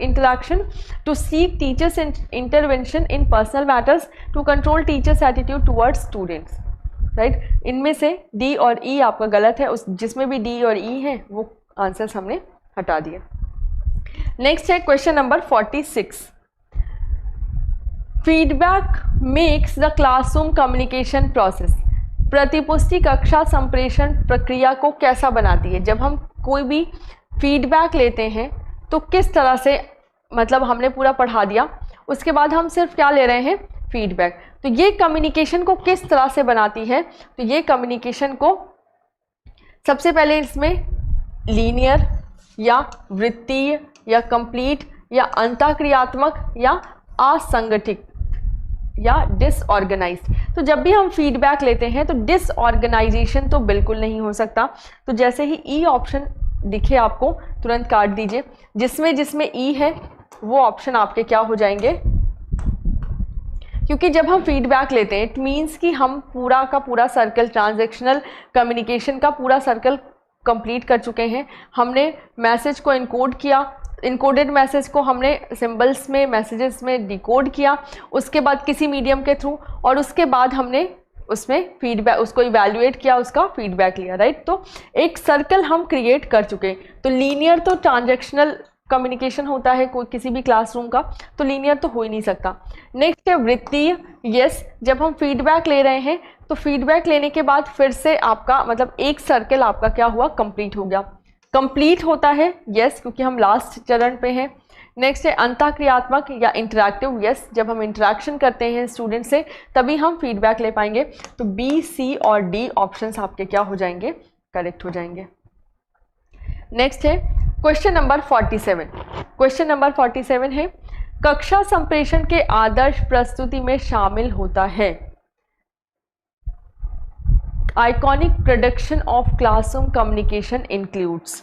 interaction, to seek teachers intervention in personal matters, to control teachers attitude towards students, right। इनमें से D और ई आपका गलत है, उस जिसमें भी D और ई है वो आंसर्स हमने हटा दिए। नेक्स्ट है question number 46। Feedback makes the classroom communication process, प्रतिपुष्टि कक्षा संप्रेषण प्रक्रिया को कैसा बनाती है। जब हम कोई भी फीडबैक लेते हैं तो किस तरह से, मतलब हमने पूरा पढ़ा दिया, उसके बाद हम सिर्फ क्या ले रहे हैं, फीडबैक, तो ये कम्युनिकेशन को किस तरह से बनाती है। तो ये कम्युनिकेशन को सबसे पहले इसमें लीनियर या वृत्तीय या कंप्लीट या अंतःक्रियात्मक या असंगठित या डिसऑर्गेनाइज्ड। तो जब भी हम फीडबैक लेते हैं तो डिसऑर्गेनाइजेशन तो बिल्कुल नहीं हो सकता। तो जैसे ही ई ऑप्शन दिखे आपको तुरंत काट दीजिए, जिसमें जिसमें ई है वो ऑप्शन आपके क्या हो जाएंगे, क्योंकि जब हम फीडबैक लेते हैं इट मीन्स कि हम पूरा का पूरा सर्कल, ट्रांजैक्शनल कम्युनिकेशन का पूरा सर्कल कंप्लीट कर चुके हैं। हमने मैसेज को इनकोड किया, इनकोडेड मैसेज को हमने सिंबल्स में, मैसेजेस में डिकोड किया, उसके बाद किसी मीडियम के थ्रू, और उसके बाद हमने उसमें फीडबैक, उसको इवैल्यूएट किया, उसका फीडबैक लिया, राइट। तो एक सर्कल हम क्रिएट कर चुके हैं। तो लीनियर तो ट्रांजैक्शनल कम्युनिकेशन होता है कोई किसी भी क्लासरूम का, तो लीनियर तो हो ही नहीं सकता। नेक्स्ट है वृत्तीय। यस, जब हम फीडबैक ले रहे हैं तो फीडबैक लेने के बाद फिर से आपका मतलब एक सर्कल आपका क्या हुआ, कंप्लीट हो गया। कंप्लीट होता है यस, क्योंकि हम लास्ट चरण पे हैं। नेक्स्ट है अंतःक्रियात्मक या इंटरैक्टिव। यस, जब हम इंटरेक्शन करते हैं स्टूडेंट से तभी हम फीडबैक ले पाएंगे। तो बी, सी और डी ऑप्शंस आपके क्या हो जाएंगे, करेक्ट हो जाएंगे। नेक्स्ट है क्वेश्चन नंबर 47। क्वेश्चन नंबर 47 है कक्षा संप्रेषण के आदर्श प्रस्तुति में शामिल होता है iconic production of classroom communication includes.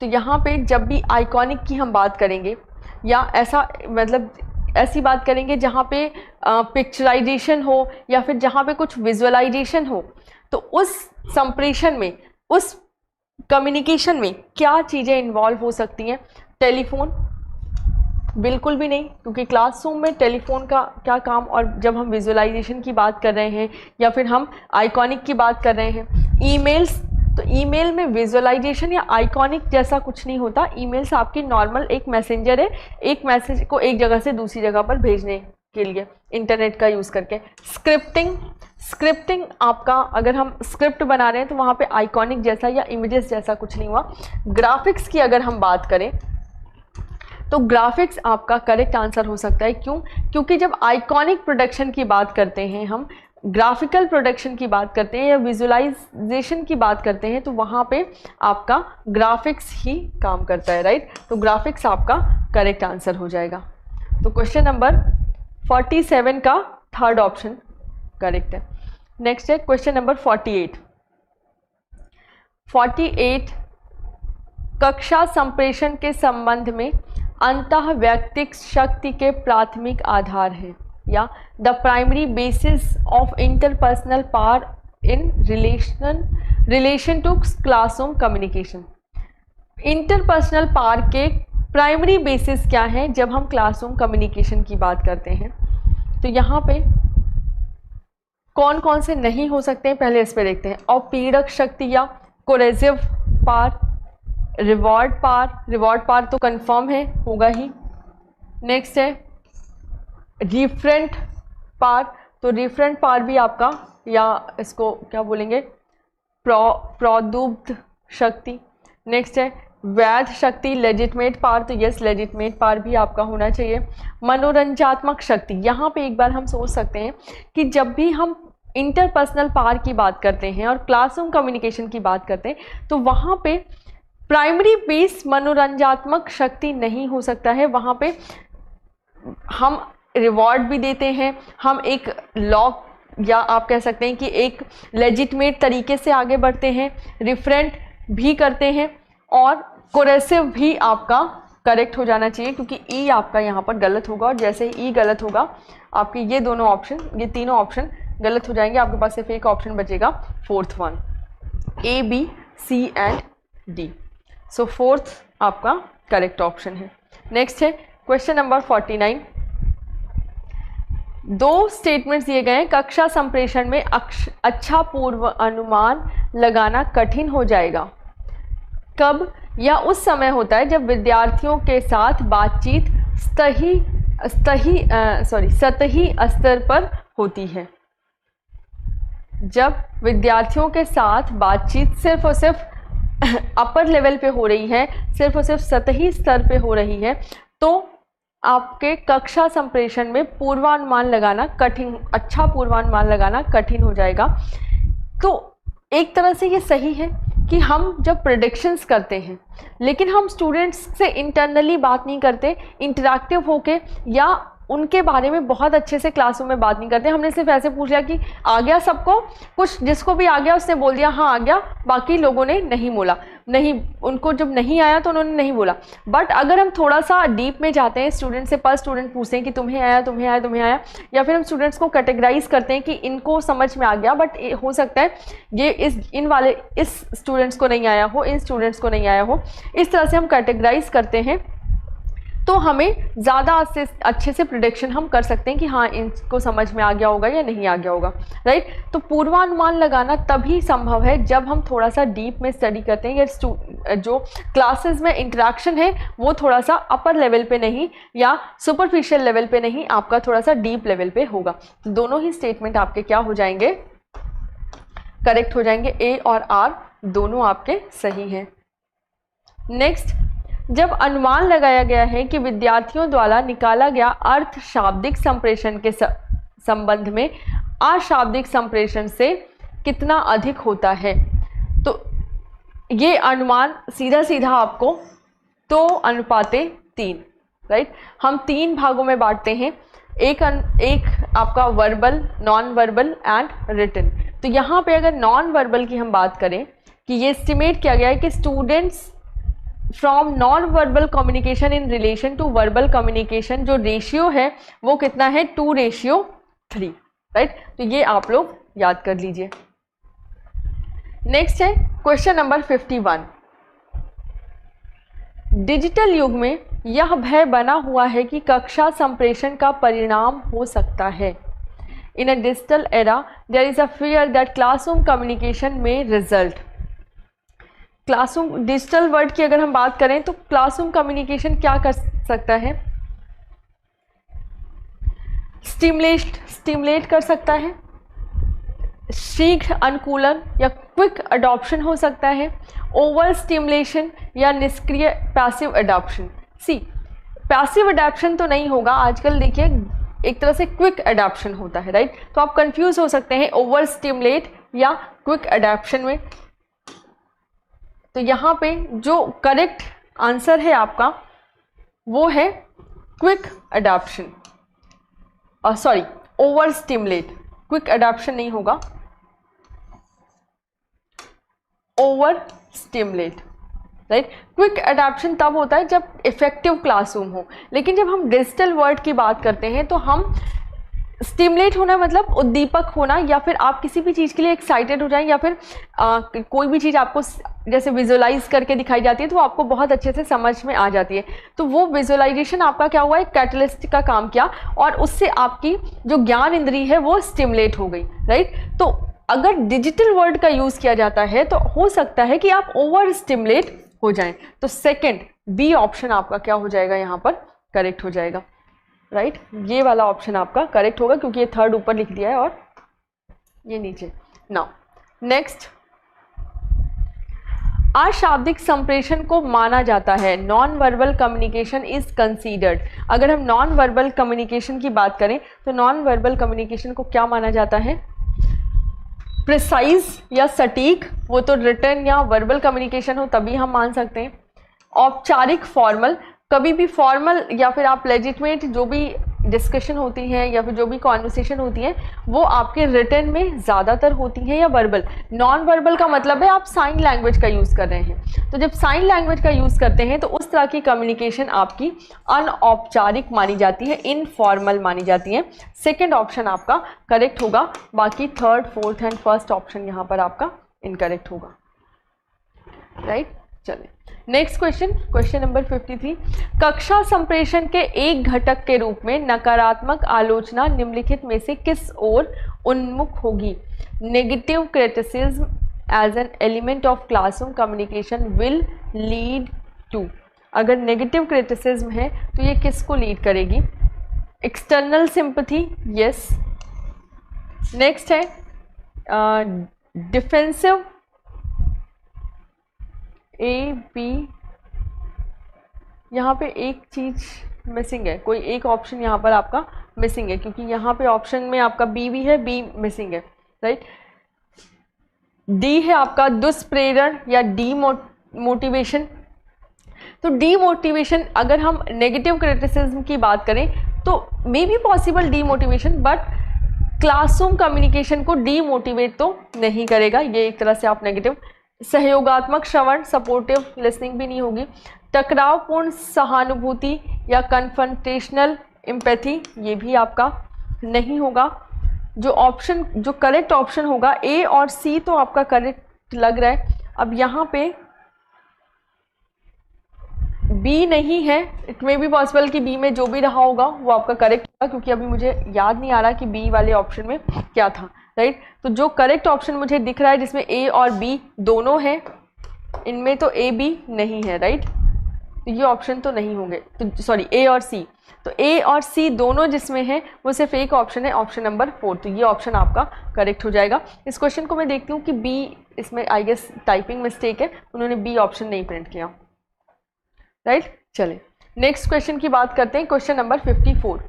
तो यहाँ पे जब भी आइकॉनिक की हम बात करेंगे या ऐसा मतलब ऐसी बात करेंगे जहाँ पे पिक्चराइजेशन हो या फिर जहाँ पे कुछ विजुअलाइजेशन हो, तो उस संप्रेषण में, उस कम्युनिकेशन में क्या चीज़ें इन्वॉल्व हो सकती हैं। टेलीफोन बिल्कुल भी नहीं, क्योंकि क्लासरूम में टेलीफोन का क्या काम। और जब हम विजुअलाइजेशन की बात कर रहे हैं या फिर हम आइकॉनिक की बात कर रहे हैं, ईमेल्स, तो ईमेल में विजुअलाइजेशन या आइकॉनिक जैसा कुछ नहीं होता। ईमेल्स आपकी नॉर्मल एक मैसेंजर है, एक मैसेज को एक जगह से दूसरी जगह पर भेजने के लिए इंटरनेट का यूज़ करके। स्क्रिप्टिंग आपका, अगर हम स्क्रिप्ट बना रहे हैं तो वहाँ पे आइकॉनिक जैसा या इमेजेस जैसा कुछ नहीं हुआ। ग्राफिक्स की अगर हम बात करें तो ग्राफिक्स आपका करेक्ट आंसर हो सकता है। क्यों? क्योंकि जब आइकॉनिक प्रोडक्शन की बात करते हैं, हम ग्राफिकल प्रोडक्शन की बात करते हैं या विजुअलाइजेशन की बात करते हैं, तो वहाँ पे आपका ग्राफिक्स ही काम करता है, राइट। तो ग्राफिक्स आपका करेक्ट आंसर हो जाएगा। तो क्वेश्चन नंबर 47 का थर्ड ऑप्शन करेक्ट है। नेक्स्ट है क्वेश्चन नंबर 48। कक्षा संप्रेषण के संबंध में अंतः वैयक्तिक शक्ति के प्राथमिक आधार है या the primary basis of interpersonal power in relation to classroom communication. Interpersonal power के प्राइमरी बेसिस क्या है जब हम क्लासरूम कम्युनिकेशन की बात करते हैं। तो यहाँ पे कौन कौन से नहीं हो सकते हैं, पहले इस पे देखते हैं। औपीड़क शक्ति या कोरेसिव पावर, रिवॉर्ड पावर तो कंफर्म है, होगा ही। नेक्स्ट है रिफरेंट पावर, तो रिफरेंट पावर भी आपका, या इसको क्या बोलेंगे, प्रौद्योगिक शक्ति। नेक्स्ट है वैध शक्ति, लेजिटमेट पावर, तो यस लेजिटमेट पावर भी आपका होना चाहिए। मनोरंजनात्मक शक्ति, यहाँ पे एक बार हम सोच सकते हैं कि जब भी हम इंटरपर्सनल पावर की बात करते हैं और क्लासरूम कम्युनिकेशन की बात करते हैं तो वहाँ पे प्राइमरी बेस मनोरंजनात्मक शक्ति नहीं हो सकता है। वहाँ पे हम रिवॉर्ड भी देते हैं, हम एक या आप कह सकते हैं कि एक लेजिटमेट तरीके से आगे बढ़ते हैं, रिफरेंट भी करते हैं और कोरेसिव भी आपका करेक्ट हो जाना चाहिए, क्योंकि ई आपका यहाँ पर गलत होगा और जैसे ही ई गलत होगा आपके ये दोनों ऑप्शन, ये तीनों ऑप्शन गलत हो जाएंगे। आपके पास सिर्फ एक ऑप्शन बचेगा, fourth one, A B C and D. So fourth आपका करेक्ट ऑप्शन है। नेक्स्ट है क्वेश्चन नंबर 49। दो स्टेटमेंट्स दिए गए हैं, कक्षा संप्रेषण में अच्छा पूर्व अनुमान लगाना कठिन हो जाएगा। कब? यह उस समय होता है जब विद्यार्थियों के साथ बातचीत सतही स्तर पर होती है। जब विद्यार्थियों के साथ बातचीत सिर्फ और सिर्फ अपर लेवल पे हो रही है, सिर्फ और सिर्फ सतही स्तर पे हो रही है, तो आपके कक्षा संप्रेषण में पूर्वानुमान लगाना कठिन, अच्छा पूर्वानुमान लगाना कठिन हो जाएगा। तो एक तरह से ये सही है कि हम जब प्रेडिक्शंस करते हैं, लेकिन हम स्टूडेंट्स से इंटरनली बात नहीं करते, इंटरैक्टिव होके या उनके बारे में बहुत अच्छे से क्लासरूम में बात नहीं करते। हमने सिर्फ ऐसे पूछ लिया कि आ गया सबको, कुछ जिसको भी आ गया उसने बोल दिया हाँ आ गया, बाकी लोगों ने नहीं बोला, नहीं, उनको जब नहीं आया तो उन्होंने नहीं बोला। बट अगर हम थोड़ा सा डीप में जाते हैं, स्टूडेंट से पर स्टूडेंट पूछते हैं कि तुम्हें आया, तुम्हें आया, तुम्हें आया, या फिर हम स्टूडेंट्स को कैटेगराइज करते हैं कि इनको समझ में आ गया बट हो सकता है ये इस स्टूडेंट्स को नहीं आया हो, इन स्टूडेंट्स को नहीं आया हो, इस तरह से हम कैटेगराइज करते हैं, तो हमें ज़्यादा अच्छे से प्रिडिक्शन हम कर सकते हैं कि हाँ इनको समझ में आ गया होगा या नहीं आ गया होगा, राइट। तो पूर्वानुमान लगाना तभी संभव है जब हम थोड़ा सा डीप में स्टडी करते हैं, या जो क्लासेस में इंटरेक्शन है वो थोड़ा सा अपर लेवल पे नहीं या सुपरफिशियल लेवल पे नहीं, आपका थोड़ा सा डीप लेवल पे होगा। तो दोनों ही स्टेटमेंट आपके क्या हो जाएंगे, करेक्ट हो जाएंगे। ए और आर दोनों आपके सही हैं। नेक्स्ट, जब अनुमान लगाया गया है कि विद्यार्थियों द्वारा निकाला गया अर्थ शाब्दिक संप्रेषण के संबंध में अशाब्दिक संप्रेषण से कितना अधिक होता है, तो ये अनुमान सीधा सीधा आपको 2:3, राइट। हम 3 भागों में बांटते हैं, एक आपका verbal, non verbal and written. तो यहाँ पे अगर नॉन वर्बल की हम बात करें कि ये एस्टिमेट किया गया है कि students from non verbal communication in relation to verbal communication, जो रेशियो है वो कितना है, 2:3, राइट। तो ये आप लोग याद कर लीजिए। नेक्स्ट है क्वेश्चन नंबर 51। डिजिटल युग में यह भय बना हुआ है कि कक्षा संप्रेषण का परिणाम हो सकता है। In a digital era there is a fear that classroom communication में रिजल्ट। क्लासरूम, डिजिटल वर्ड की अगर हम बात करें तो क्लासरूम कम्युनिकेशन क्या कर सकता है, स्टिमुलेट कर सकता है, शीघ्र अनुकूलन या क्विक अडॉप्शन हो सकता है, ओवर स्टिमुलेशन या निष्क्रिय पैसिव अडॉप्शन। पैसिव अडॉप्शन तो नहीं होगा आजकल, देखिए एक तरह से क्विक अडॉप्शन होता है, राइट। तो आप कंफ्यूज हो सकते हैं ओवर स्टिमुलेट या क्विक अडॉप्शन में। तो यहाँ पे जो करेक्ट आंसर है आपका वो है quick adoption, sorry over stimulate, quick adoption नहीं होगा, over stimulate, right. Quick adoption तब होता है जब इफेक्टिव क्लासरूम हो, लेकिन जब हम डिजिटल वर्ड की बात करते हैं तो हम स्टिमुलेट होना मतलब उद्दीपक होना, या फिर आप किसी भी चीज़ के लिए एक्साइटेड हो जाएं, या फिर कोई भी चीज़ आपको जैसे विजुअलाइज करके दिखाई जाती है तो आपको बहुत अच्छे से समझ में आ जाती है। तो वो विजुअलाइजेशन आपका क्या हुआ, एक कैटलिस्ट का काम किया और उससे आपकी जो ज्ञान इंद्री है वो स्टिमुलेट हो गई, राइट। तो अगर डिजिटल वर्ड का यूज़ किया जाता है तो हो सकता है कि आप ओवर स्टिमुलेट हो जाएं। तो सेकेंड बी ऑप्शन आपका क्या हो जाएगा, यहाँ पर करेक्ट हो जाएगा, राइट। ये वाला ऑप्शन आपका करेक्ट होगा क्योंकि ये थर्ड ऊपर लिख दिया है और ये नीचे। नाउ नेक्स्ट, अशाब्दिक संप्रेषण को माना जाता है, non verbal communication is considered. अगर हम नॉन वर्बल कम्युनिकेशन की बात करें तो नॉन वर्बल कम्युनिकेशन को क्या माना जाता है, प्रिसाइज या सटीक, वो तो रिटन या वर्बल कम्युनिकेशन हो तभी हम मान सकते हैं। औपचारिक, फॉर्मल, कभी भी फॉर्मल या फिर आप लेजिटमेट जो भी डिस्कशन होती हैं या फिर जो भी कॉन्वर्सेशन होती हैं वो आपके रिटन में ज़्यादातर होती हैं या वर्बल। नॉन वर्बल का मतलब है आप साइन लैंग्वेज का यूज़ कर रहे हैं। तो जब साइन लैंग्वेज का यूज़ करते हैं तो उस तरह की कम्युनिकेशन आपकी अनौपचारिक मानी जाती है, इनफॉर्मल मानी जाती है। सेकेंड ऑप्शन आपका करेक्ट होगा, बाकी third, fourth and first option यहाँ पर आपका इनकरेक्ट होगा। राइट, चलिए नेक्स्ट क्वेश्चन, क्वेश्चन नंबर 53। कक्षा संप्रेषण के एक घटक के रूप में नकारात्मक आलोचना निम्नलिखित में से किस ओर उन्मुख होगी? Negative criticism as an element of classroom communication will lead to. अगर नेगेटिव क्रिटिसिज्म है तो ये किसको लीड करेगी? External sympathy, yes. नेक्स्ट है डिफेंसिव, ए बी। यहाँ पे एक चीज़ मिसिंग है, कोई एक ऑप्शन यहाँ पर आपका मिसिंग है, क्योंकि यहाँ पे ऑप्शन में आपका बी भी है, बी मिसिंग है। राइट, डी है आपका दुष्प्रेरण या डीमोटिवेशन। तो डीमोटिवेशन, अगर हम नेगेटिव क्रिटिसिज्म की बात करें तो may be possible demotivation, but classroom communication को डीमोटिवेट तो नहीं करेगा, ये एक तरह से आप नेगेटिव। सहयोगात्मक श्रवण, सपोर्टिव लिसनिंग भी नहीं होगी। टकरावपूर्ण सहानुभूति या कन्फ्रंटेशनल एम्पैथी, ये भी आपका नहीं होगा। जो ऑप्शन, जो करेक्ट ऑप्शन होगा ए और सी तो आपका करेक्ट लग रहा है। अब यहाँ पे बी नहीं है, इट मे बी पॉसिबल कि बी में जो भी रहा होगा वो आपका करेक्ट होगा, क्योंकि अभी मुझे याद नहीं आ रहा कि बी वाले ऑप्शन में क्या था। राइट, तो जो करेक्ट ऑप्शन मुझे दिख रहा है जिसमें ए और बी दोनों हैं, इनमें तो ए बी नहीं है। राइट, तो ये ऑप्शन तो नहीं होंगे, तो सॉरी ए और सी, तो ए और सी दोनों जिसमें है वो सिर्फ एक ऑप्शन है, ऑप्शन नंबर 4, तो ये ऑप्शन आपका करेक्ट हो जाएगा। इस क्वेश्चन को मैं देखती हूँ कि बी, इसमें आई गेस टाइपिंग मिस्टेक है, उन्होंने बी ऑप्शन नहीं प्रिंट किया। राइट, चले नेक्स्ट क्वेश्चन की बात करते हैं, क्वेश्चन नंबर 54।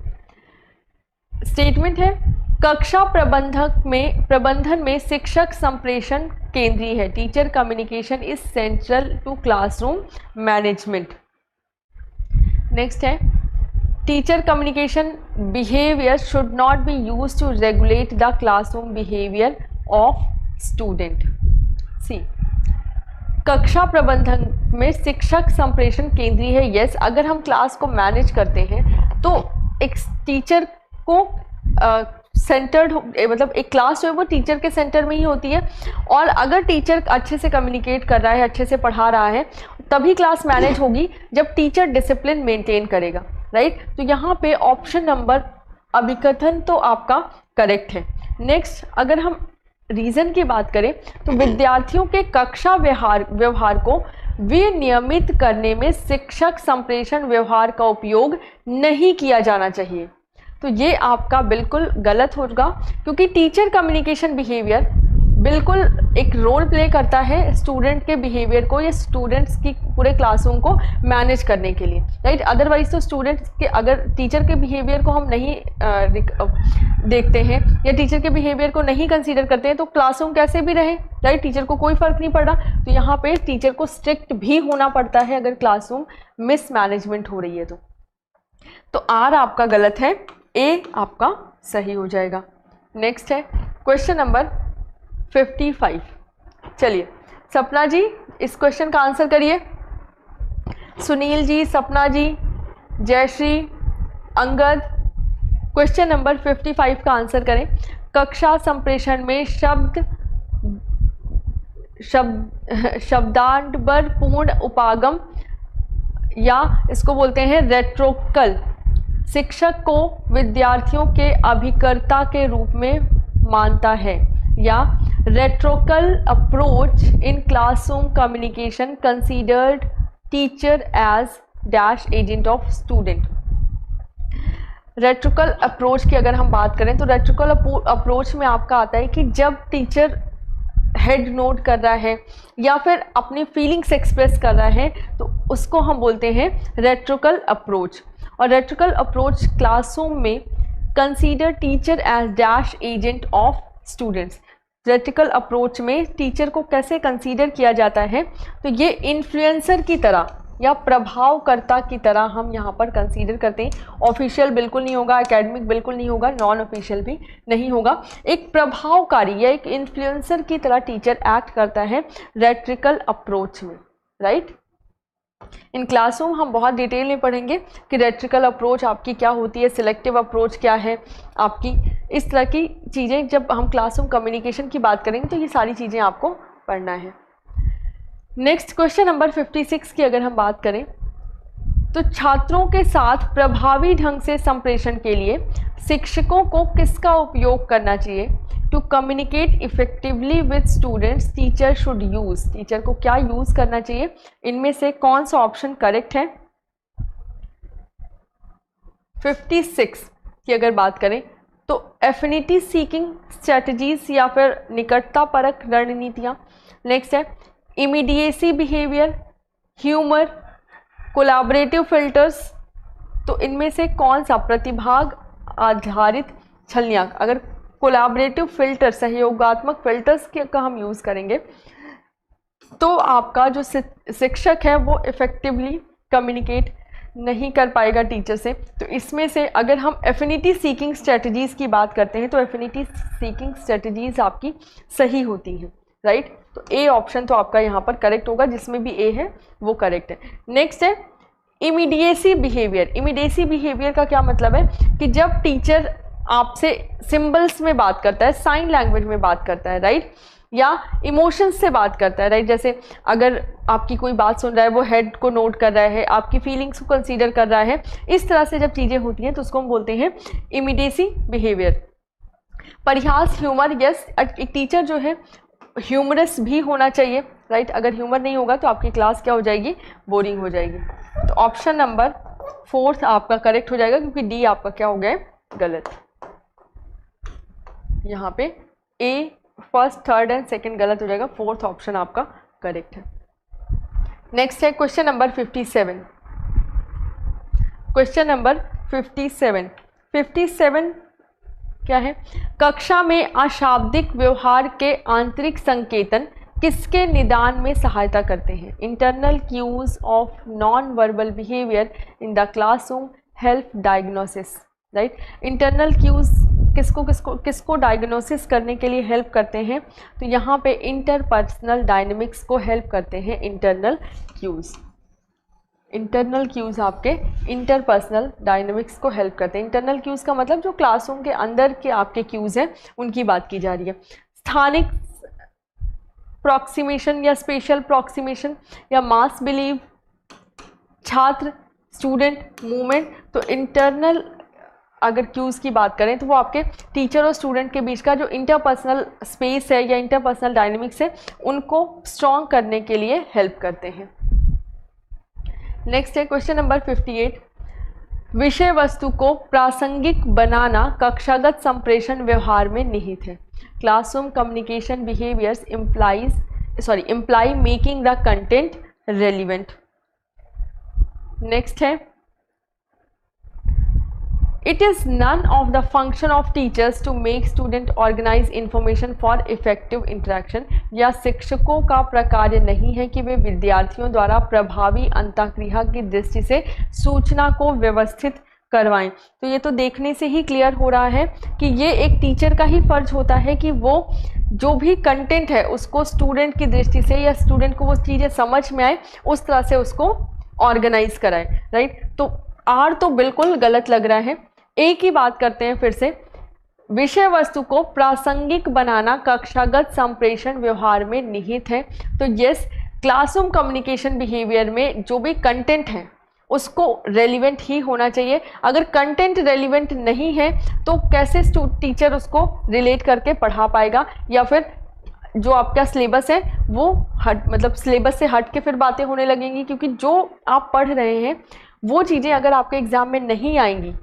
स्टेटमेंट है कक्षा प्रबंधन में शिक्षक संप्रेषण केंद्रीय है। Teacher communication is central to classroom management. Next है teacher communication behaviour should not be used to regulate the classroom behaviour of student. See, कक्षा प्रबंधन में शिक्षक संप्रेषण केंद्रीय है। यस, अगर हम क्लास को मैनेज करते हैं तो एक टीचर को सेंटर्ड, मतलब एक क्लास जो है वो टीचर के सेंटर में ही होती है, और अगर टीचर अच्छे से कम्युनिकेट कर रहा है, अच्छे से पढ़ा रहा है, तभी क्लास मैनेज होगी जब टीचर डिसिप्लिन मेंटेन करेगा। राइट, तो यहाँ पे ऑप्शन नंबर अभिकथन तो आपका करेक्ट है। नेक्स्ट, अगर हम रीज़न की बात करें तो विद्यार्थियों के कक्षा व्यवहार को विनियमित करने में शिक्षक संप्रेषण व्यवहार का उपयोग नहीं किया जाना चाहिए। तो ये आपका बिल्कुल गलत होगा, क्योंकि टीचर कम्युनिकेशन बिहेवियर बिल्कुल एक रोल प्ले करता है स्टूडेंट के बिहेवियर को या स्टूडेंट्स की पूरे क्लासरूम को मैनेज करने के लिए। राइट, अदरवाइज तो स्टूडेंट्स के, अगर टीचर के बिहेवियर को हम नहीं देखते हैं या टीचर के बिहेवियर को नहीं कंसीडर करते हैं तो क्लासरूम कैसे भी रहे। राइट, टीचर को कोई फ़र्क नहीं पड़ रहा। तो यहाँ पे टीचर को स्ट्रिक्ट भी होना पड़ता है अगर क्लासरूम मिसमैनेजमेंट हो रही है तो आर आपका गलत है, ए आपका सही हो जाएगा। नेक्स्ट है क्वेश्चन नंबर 55। चलिए सपना जी इस क्वेश्चन का आंसर करिए। सुनील जी, सपना जी, जयश्री, अंगद, क्वेश्चन नंबर 55 का आंसर करें। कक्षा संप्रेषण में शब्दाडंबर पूर्ण उपागम या इसको बोलते हैं रेट्रोकल शिक्षक को विद्यार्थियों के अभिकर्ता के रूप में मानता है, या rhetorical approach in classroom communication considered teacher as dash agent of student. Rhetorical approach की अगर हम बात करें तो रेट्रोकल अप्रोच में आपका आता है कि जब टीचर हेड नोट कर रहा है या फिर अपनी फीलिंग्स एक्सप्रेस कर रहा है तो उसको हम बोलते हैं रेट्रोकल अप्रोच। और रेट्रोकल अप्रोच क्लासरूम में consider teacher as dash agent of students. Rhetorical approach में टीचर को कैसे कंसीडर किया जाता है, तो ये इन्फ्लुएंसर की तरह या प्रभावकर्ता की तरह हम यहाँ पर कंसीडर करते हैं। ऑफिशियल बिल्कुल नहीं होगा, एकेडमिक बिल्कुल नहीं होगा, नॉन ऑफिशियल भी नहीं होगा। एक प्रभावकारी या एक इन्फ्लुएंसर की तरह टीचर एक्ट करता है रेट्रिकल अप्रोच में, राइट। इन क्लासरूम हम बहुत डिटेल में पढ़ेंगे कि रेट्रिकल अप्रोच आपकी क्या होती है, सिलेक्टिव अप्रोच क्या है आपकी, इस तरह की चीज़ें जब हम क्लासरूम कम्युनिकेशन की बात करेंगे तो ये सारी चीज़ें आपको पढ़ना है। नेक्स्ट क्वेश्चन नंबर 56 की अगर हम बात करें तो छात्रों के साथ प्रभावी ढंग से संप्रेषण के लिए शिक्षकों को किसका उपयोग करना चाहिए? To communicate effectively with students teacher should use, teacher को क्या यूज करना चाहिए? इनमें से कौन सा ऑप्शन करेक्ट है? 56 की अगर बात करें तो एफिनिटी सीकिंग स्ट्रेटजीज या फिर निकटता परक रणनीतियाँ। नेक्स्ट है immediacy behaviour, humour, collaborative filters. तो इनमें से कौन सा प्रतिभाग आधारित छलनियाँ? अगर कोलैबोरेटिव फिल्टर, सहयोगात्मक फिल्टर्स का हम यूज़ करेंगे तो आपका जो शिक्षक है वो इफ़ेक्टिवली कम्युनिकेट नहीं कर पाएगा टीचर से। तो इसमें से अगर हम एफिनिटी सीकिंग स्ट्रेटजीज़ की बात करते हैं तो एफिनिटी सीकिंग स्ट्रेटजीज़ आपकी सही होती हैं, राइट। तो ए ऑप्शन तो आपका यहाँ पर करेक्ट होगा, जिसमें भी ए है वो करेक्ट है। नेक्स्ट है इमीडिएसी बिहेवियर। इमीडिएसी बिहेवियर का क्या मतलब है कि जब टीचर आपसे सिंबल्स में बात करता है, साइन लैंग्वेज में बात करता है, राइट, या इमोशंस से बात करता है, राइट। जैसे अगर आपकी कोई बात सुन रहा है वो हेड को नोट कर रहा है, आपकी फीलिंग्स को कंसीडर कर रहा है, इस तरह से जब चीज़ें होती हैं तो उसको हम बोलते हैं इमीडिएसी बिहेवियर। परिहास, ह्यूमर, यस, एक टीचर जो है ह्यूमरस भी होना चाहिए, राइट। अगर ह्यूमर नहीं होगा तो आपकी क्लास क्या हो जाएगी? बोरिंग हो जाएगी। तो ऑप्शन नंबर 4 आपका करेक्ट हो जाएगा, क्योंकि डी आपका क्या हो गया? गलत। यहाँ पे ए फर्स्ट, थर्ड एंड सेकंड गलत हो जाएगा, 4th ऑप्शन आपका करेक्ट है। नेक्स्ट है क्वेश्चन नंबर 57। क्वेश्चन नंबर 57 क्या है? कक्षा में अशाब्दिक व्यवहार के आंतरिक संकेतन किसके निदान में सहायता करते हैं? Internal cues of non verbal behaviour in the classroom help diagnosis, right. Internal cues किसको डायग्नोसिस करने के लिए हेल्प करते हैं? तो यहाँ पे इंटरपर्सनल डायनेमिक्स को हेल्प करते हैं इंटरनल क्यूज। इंटरनल क्यूज आपके इंटरपर्सनल डायनेमिक्स को हेल्प करते हैं। इंटरनल क्यूज का मतलब जो क्लासरूम के अंदर के आपके क्यूज हैं उनकी बात की जा रही है। स्थानिक प्रॉक्सिमेशन या स्पेशल प्रॉक्सिमेशन या मास बिलीव, छात्र स्टूडेंट मूवमेंट। तो इंटरनल अगर क्यूज की बात करें तो वो आपके टीचर और स्टूडेंट के बीच का जो इंटरपर्सनल स्पेस है या इंटरपर्सनल डायनेमिक्स है उनको स्ट्रॉन्ग करने के लिए हेल्प करते हैं। नेक्स्ट है क्वेश्चन नंबर 58। विषय वस्तु को प्रासंगिक बनाना कक्षागत संप्रेषण व्यवहार में निहित है। Classroom communication behaviours imply making the content relevant. Next है It is none of the function of teachers to make student organize information for effective interaction। या शिक्षकों का प्रकार्य नहीं है कि वे विद्यार्थियों द्वारा प्रभावी अंतःक्रिया की दृष्टि से सूचना को व्यवस्थित करवाएं। तो ये तो देखने से ही क्लियर हो रहा है कि ये एक टीचर का ही फर्ज होता है कि वो जो भी कंटेंट है उसको स्टूडेंट की दृष्टि से या स्टूडेंट को वो चीज़ें समझ में आए उस तरह से उसको ऑर्गेनाइज कराए, राइट। तो आर तो बिल्कुल गलत लग रहा है। ए की बात करते हैं फिर से। विषय वस्तु को प्रासंगिक बनाना कक्षागत संप्रेषण व्यवहार में निहित है। तो यस, क्लासरूम कम्युनिकेशन बिहेवियर में जो भी कंटेंट है उसको रेलिवेंट ही होना चाहिए। अगर कंटेंट रेलिवेंट नहीं है तो कैसे टीचर उसको रिलेट करके पढ़ा पाएगा, या फिर जो आपका सिलेबस है वो मतलब सिलेबस से हट के फिर बातें होने लगेंगी, क्योंकि जो आप पढ़ रहे हैं वो चीज़ें अगर आपके एग्ज़ाम में नहीं आएंगी,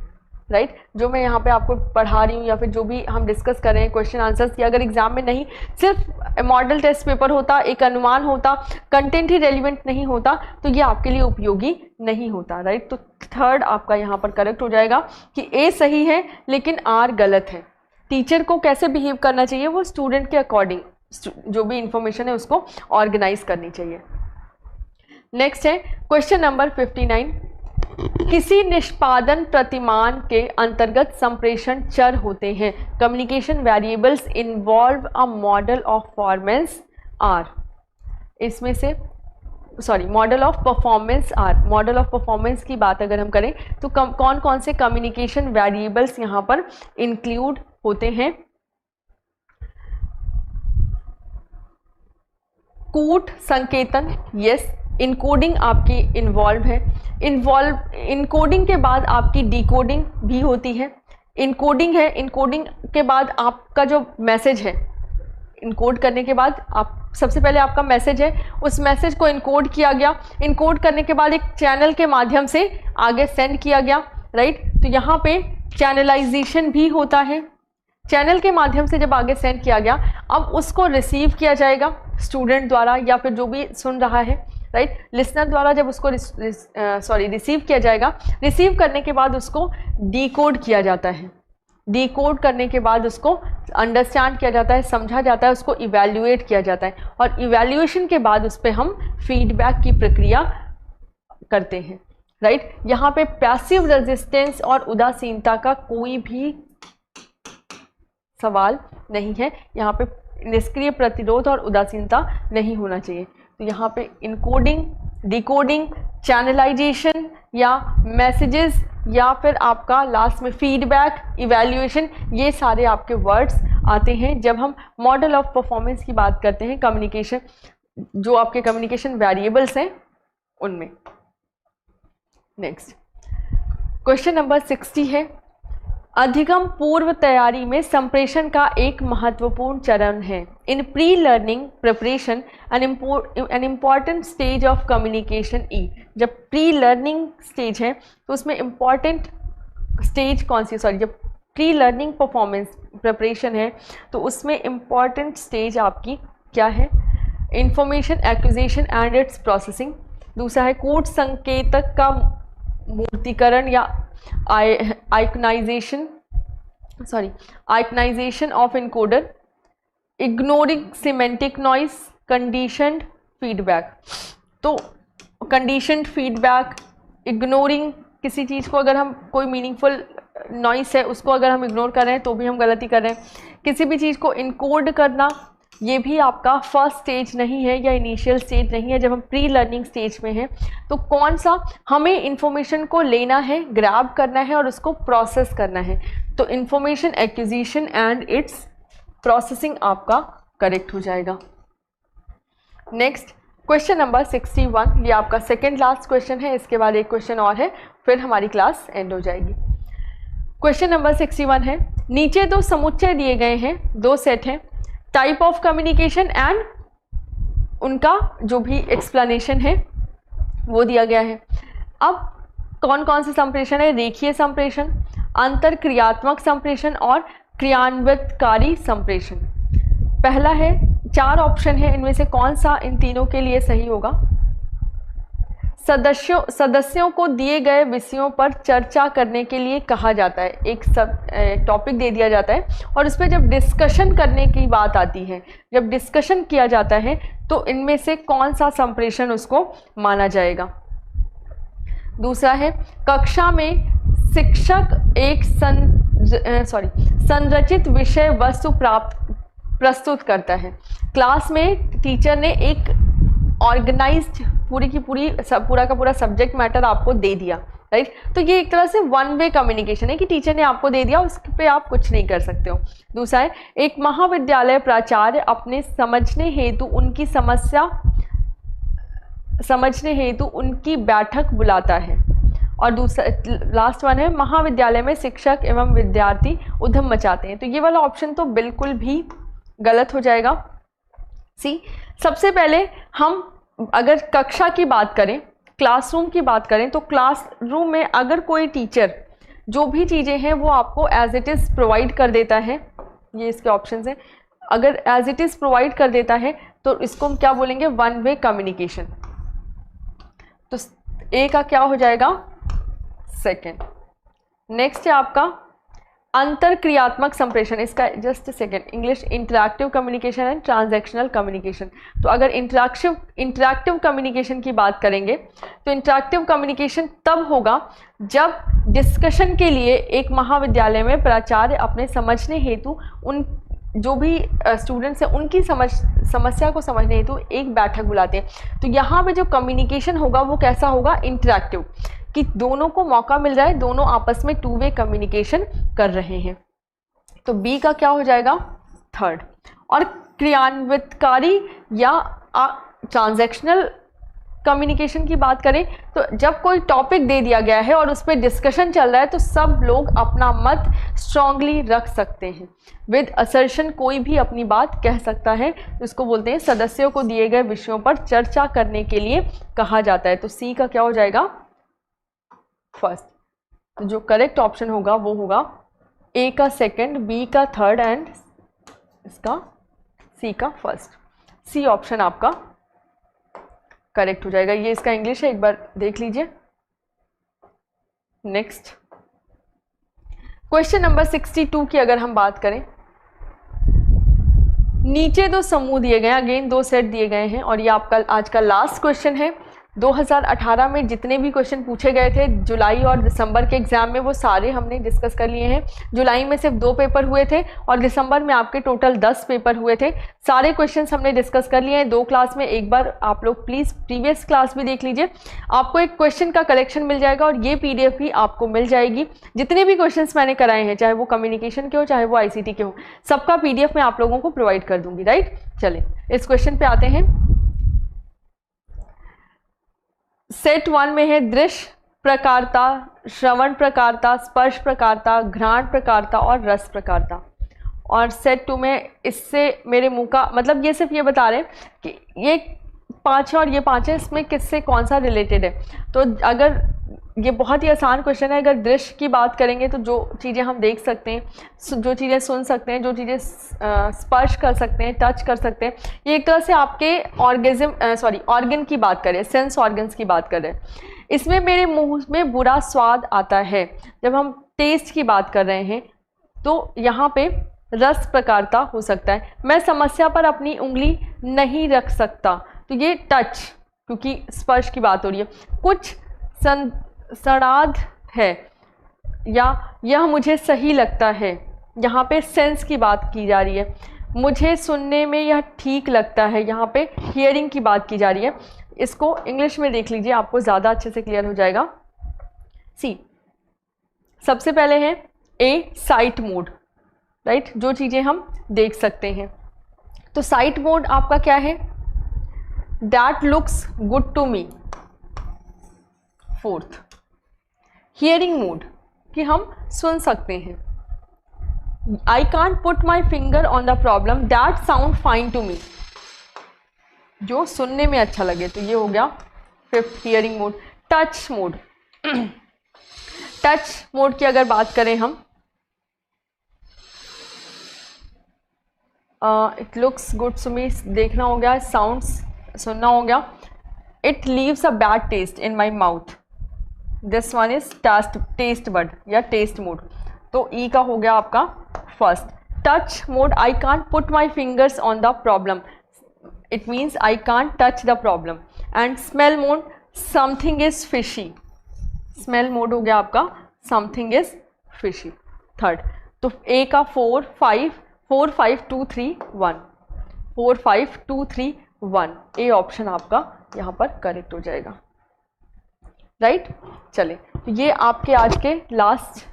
राइट, जो मैं यहाँ पे आपको पढ़ा रही हूँ या फिर जो भी हम डिस्कस कर रहे हैं क्वेश्चन आंसर्स की, अगर एग्जाम में नहीं, सिर्फ मॉडल टेस्ट पेपर होता, एक अनुमान होता, कंटेंट ही रेलिवेंट नहीं होता, तो ये आपके लिए उपयोगी नहीं होता, राइट। तो थर्ड आपका यहाँ पर करेक्ट हो जाएगा कि ए सही है लेकिन आर गलत है। टीचर को कैसे बिहेव करना चाहिए? वो स्टूडेंट के अकॉर्डिंग जो भी इंफॉर्मेशन है उसको ऑर्गेनाइज करनी चाहिए। नेक्स्ट है क्वेश्चन नंबर 59, किसी निष्पादन प्रतिमान के अंतर्गत संप्रेषण चर होते हैं। Communication variables involve a model of performance are. इसमें से model of performance are, model of performance की बात अगर हम करें तो कौन कौन से कम्युनिकेशन वेरिएबल्स यहाँ पर इंक्लूड होते हैं। कूट संकेतन, यस। इनकोडिंग आपकी इन्वॉल्व है। इनकोडिंग के बाद आपकी डिकोडिंग भी होती है। इनकोडिंग है, इनकोडिंग के बाद आपका जो मैसेज है, इनकोड करने के बाद आप सबसे पहले आपका मैसेज है, उस मैसेज को इनकोड किया गया, इनकोड करने के बाद एक चैनल के माध्यम से आगे सेंड किया गया, राइट। तो यहाँ पे चैनलाइजेशन भी होता है। चैनल के माध्यम से जब आगे सेंड किया गया, अब उसको रिसीव किया जाएगा स्टूडेंट द्वारा या फिर जो भी सुन रहा है, राइट, लिसनर द्वारा जब उसको रिसीव किया जाएगा। रिसीव करने के बाद उसको डिकोड किया जाता है। डिकोड करने के बाद उसको अंडरस्टैंड किया जाता है, समझा जाता है, उसको इवैल्यूएट किया जाता है और इवैल्यूएशन के बाद उस पर हम फीडबैक की प्रक्रिया करते हैं, राइट। यहाँ पे पैसिव रेजिस्टेंस और उदासीनता का कोई भी सवाल नहीं है। यहाँ पे निष्क्रिय प्रतिरोध और उदासीनता नहीं होना चाहिए। तो यहाँ पे इनकोडिंग, डिकोडिंग, चैनलाइजेशन या मैसेजेस या फिर आपका लास्ट में फीडबैक, इवैल्यूएशन, ये सारे आपके वर्ड्स आते हैं जब हम मॉडल ऑफ परफॉर्मेंस की बात करते हैं। कम्युनिकेशन, जो आपके कम्युनिकेशन वेरिएबल्स हैं उनमें। नेक्स्ट क्वेश्चन नंबर 60 है, अधिगम पूर्व तैयारी में संप्रेषण का एक महत्वपूर्ण चरण है। In pre learning preparation an important stage of communication ई। जब प्री लर्निंग स्टेज है तो उसमें इम्पॉर्टेंट स्टेज कौन सी, जब प्री लर्निंग परफॉर्मेंस प्रिपरेशन है तो उसमें इम्पॉर्टेंट स्टेज आपकी क्या है? Information acquisition and its processing. दूसरा है कूट संकेतक का मूर्तिकरण या iconization of encoder. Ignoring semantic noise, conditioned feedback. तो कंडीशनड फीडबैक, इग्नोरिंग किसी चीज़ को, अगर हम कोई मीनिंगफुल नॉइस है उसको अगर हम इग्नोर कर रहे हैं तो भी हम गलती कर रहे हैं। किसी भी चीज़ को इनकोड करना, ये भी आपका फर्स्ट स्टेज नहीं है या इनिशियल स्टेज नहीं है। जब हम प्री लर्निंग स्टेज में हैं तो कौन सा, हमें इंफॉर्मेशन को लेना है, ग्रैब करना है और उसको प्रोसेस करना है। तो information acquisition and its processing आपका करेक्ट हो जाएगा। नेक्स्ट क्वेश्चन नंबर 61, ये आपका सेकेंड लास्ट क्वेश्चन है। इसके बाद एक क्वेश्चन और है, फिर हमारी क्लास एंड हो जाएगी। क्वेश्चन नंबर 61 है, नीचे दो समुच्चय दिए गए हैं, दो सेट हैं, टाइप ऑफ कम्युनिकेशन एंड उनका जो भी एक्सप्लेनेशन है वो दिया गया है। अब कौन कौन से संप्रेषण है? रेखीय संप्रेषण, अंतरक्रियात्मक संप्रेषण और क्रियान्वितकारी संप्रेषण। पहला है, 4 ऑप्शन है, इनमें से कौन सा इन तीनों के लिए सही होगा? सदस्यों को दिए गए विषयों पर चर्चा करने के लिए कहा जाता है। एक टॉपिक दे दिया जाता है और उस पर जब डिस्कशन करने की बात आती है, जब डिस्कशन किया जाता है तो इनमें से कौन सा संप्रेषण उसको माना जाएगा? दूसरा है, कक्षा में शिक्षक एक संरचित विषय वस्तु प्रस्तुत करता है। क्लास में टीचर ने एक ऑर्गेनाइज्ड पूरा का पूरा सब्जेक्ट मैटर आपको दे दिया, राइट। तो ये एक तरह से वन वे कम्युनिकेशन है कि टीचर ने आपको दे दिया, उस पे आप कुछ नहीं कर सकते हो। दूसरा है, एक महाविद्यालय प्राचार्य अपने समझने हेतु उनकी बैठक बुलाता है। और दूसरा लास्ट वन है, महाविद्यालय में शिक्षक एवं विद्यार्थी उधम मचाते हैं। तो ये वाला ऑप्शन तो बिल्कुल भी गलत हो जाएगा। सी, सबसे पहले हम अगर कक्षा की बात करें, क्लासरूम की बात करें, तो क्लासरूम में अगर कोई टीचर जो भी चीज़ें हैं वो आपको एज इट इज़ प्रोवाइड कर देता है, ये इसके ऑप्शंस हैं, अगर एज इट इज़ प्रोवाइड कर देता है तो इसको हम क्या बोलेंगे? One way communication. तो ए का क्या हो जाएगा? सेकेंड। नेक्स्ट है आपका अंतरक्रियात्मक संप्रेषण, इसका just second English, interactive communication and transactional communication. तो अगर इंटरैक्टिव कम्युनिकेशन की बात करेंगे तो इंटरैक्टिव कम्युनिकेशन तब होगा जब डिस्कशन के लिए एक महाविद्यालय में प्राचार्य अपने समझने हेतु उन जो भी स्टूडेंट्स हैं उनकी समस्या को समझने हेतु एक बैठक बुलाते हैं। तो यहाँ पे जो कम्युनिकेशन होगा वो कैसा होगा, इंटरैक्टिव, कि दोनों को मौका मिल रहा है, दोनों आपस में टू वे कम्युनिकेशन कर रहे हैं। तो बी का क्या हो जाएगा, थर्ड। और क्रियान्वितकारी या ट्रांजैक्शनल कम्युनिकेशन की बात करें तो जब कोई टॉपिक दे दिया गया है और उस पर डिस्कशन चल रहा है तो सब लोग अपना मत स्ट्रांगली रख सकते हैं। विद असर्शन कोई भी अपनी बात कह सकता है, इसको बोलते हैं सदस्यों को दिए गए विषयों पर चर्चा करने के लिए कहा जाता है। तो सी का क्या हो जाएगा, फर्स्ट। तो जो करेक्ट ऑप्शन होगा वो होगा ए का सेकंड, बी का थर्ड एंड इसका सी का फर्स्ट। सी ऑप्शन आपका करेक्ट हो जाएगा। ये इसका इंग्लिश है, एक बार देख लीजिए। नेक्स्ट क्वेश्चन नंबर 62 की अगर हम बात करें, नीचे दो समूह दिए गए हैं, अगेन दो सेट दिए गए हैं और ये आपका आज का लास्ट क्वेश्चन है। 2018 में जितने भी क्वेश्चन पूछे गए थे जुलाई और दिसंबर के एग्जाम में वो सारे हमने डिस्कस कर लिए हैं। जुलाई में सिर्फ 2 पेपर हुए थे और दिसंबर में आपके टोटल 10 पेपर हुए थे। सारे क्वेश्चंस हमने डिस्कस कर लिए हैं 2 क्लास में। एक बार आप लोग प्लीज़ प्रीवियस क्लास भी देख लीजिए, आपको एक क्वेश्चन का कलेक्शन मिल जाएगा और ये PDF भी आपको मिल जाएगी। जितने भी क्वेश्चन मैंने कराए हैं, चाहे वो कम्युनिकेशन के हो चाहे वो ICT के हो, सबका PDF मैं आप लोगों को प्रोवाइड कर दूँगी, राइट। चलिए इस क्वेश्चन पर आते हैं। सेट 1 में है दृश्य प्रकारता, श्रवण प्रकारता, स्पर्श प्रकारता, घ्राण प्रकारता और रस प्रकारता। और सेट 2 में इससे मेरे मुंह का मतलब ये सिर्फ ये बता रहे हैं कि ये 5 है और ये 5 है, इसमें किससे कौन सा रिलेटेड है। तो अगर ये बहुत ही आसान क्वेश्चन है। अगर दृश्य की बात करेंगे तो जो चीज़ें हम देख सकते हैं, जो चीज़ें सुन सकते हैं, जो चीज़ें स्पर्श कर सकते हैं, टच कर सकते हैं, ये एक तरह से आपके ऑर्गन की बात करें, सेंस ऑर्गन्स की बात करें। इसमें मेरे मुंह में बुरा स्वाद आता है। जब हम टेस्ट की बात कर रहे हैं तो यहाँ पे रस प्रकारता हो सकता है। मैं समस्या पर अपनी उंगली नहीं रख सकता, तो ये टच, क्योंकि स्पर्श की बात हो रही है। कुछ सड़ाद है या यह मुझे सही लगता है, यहाँ पे सेंस की बात की जा रही है। मुझे सुनने में यह ठीक लगता है, यहाँ पे हियरिंग की बात की जा रही है। इसको इंग्लिश में देख लीजिए, आपको ज़्यादा अच्छे से क्लियर हो जाएगा। सी सबसे पहले है ए साइट मोड, राइट, जो चीज़ें हम देख सकते हैं। तो साइट मोड आपका क्या है, that looks good to me. Fourth hearing mode, कि हम सुन सकते हैं। I can't put my finger on the problem, that sound fine to me, जो सुनने में अच्छा लगे। तो ये हो गया fifth hearing mode. Touch mode, touch mode की अगर बात करें हम, it looks good to me देखना हो गया, साउंड्स सुनना हो गया। It leaves a bad taste in my mouth, this one is taste bud या टेस्ट मोड। तो ई का हो गया आपका first. Touch mode, I can't put my fingers on the problem, it means I can't touch the problem. And smell mode, something is fishy, smell mode हो गया आपका something is fishy, third. तो ए का 4 5 2 3 1, 4 5 2 3 1, A option आपका यहाँ पर correct हो जाएगा, राइट। चले, तो ये आपके आज के लास्ट,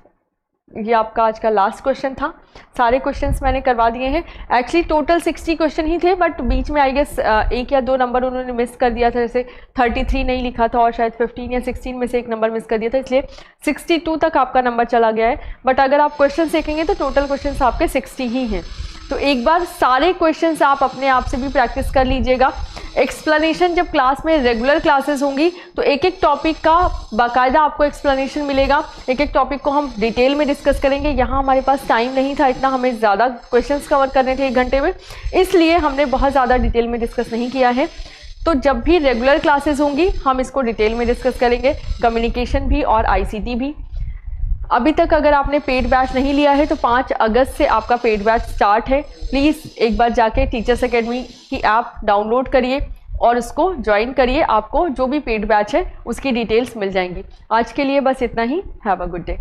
ये आपका आज का लास्ट क्वेश्चन था। सारे क्वेश्चंस मैंने करवा दिए हैं। एक्चुअली टोटल 60 क्वेश्चन ही थे, बट बीच में आई गेस 1 या 2 नंबर उन्होंने मिस कर दिया था, जैसे 33 नहीं लिखा था और शायद 15 या 16 में से एक नंबर मिस कर दिया था, इसलिए 62 तक आपका नंबर चला गया है। बट अगर आप क्वेश्चन देखेंगे तो टोटल क्वेश्चंस आपके 60 ही हैं। तो एक बार सारे क्वेश्चंस आप अपने आप से भी प्रैक्टिस कर लीजिएगा। एक्सप्लेनेशन जब क्लास में रेगुलर क्लासेस होंगी तो एक एक टॉपिक का बाकायदा आपको एक्सप्लेनेशन मिलेगा, एक एक टॉपिक को हम डिटेल में डिस्कस करेंगे। यहाँ हमारे पास टाइम नहीं था इतना, हमें ज़्यादा क्वेश्चंस कवर करने थे 1 घंटे में, इसलिए हमने बहुत ज़्यादा डिटेल में डिस्कस नहीं किया है। तो जब भी रेगुलर क्लासेस होंगी हम इसको डिटेल में डिस्कस करेंगे, कम्युनिकेशन भी और ICT भी। अभी तक अगर आपने पेड बैच नहीं लिया है तो 5 अगस्त से आपका पेड बैच स्टार्ट है। प्लीज़ एक बार जाके टीचर्स अकेडमी की ऐप डाउनलोड करिए और उसको ज्वाइन करिए। आपको जो भी पेड बैच है उसकी डिटेल्स मिल जाएंगी। आज के लिए बस इतना ही। Have a good day.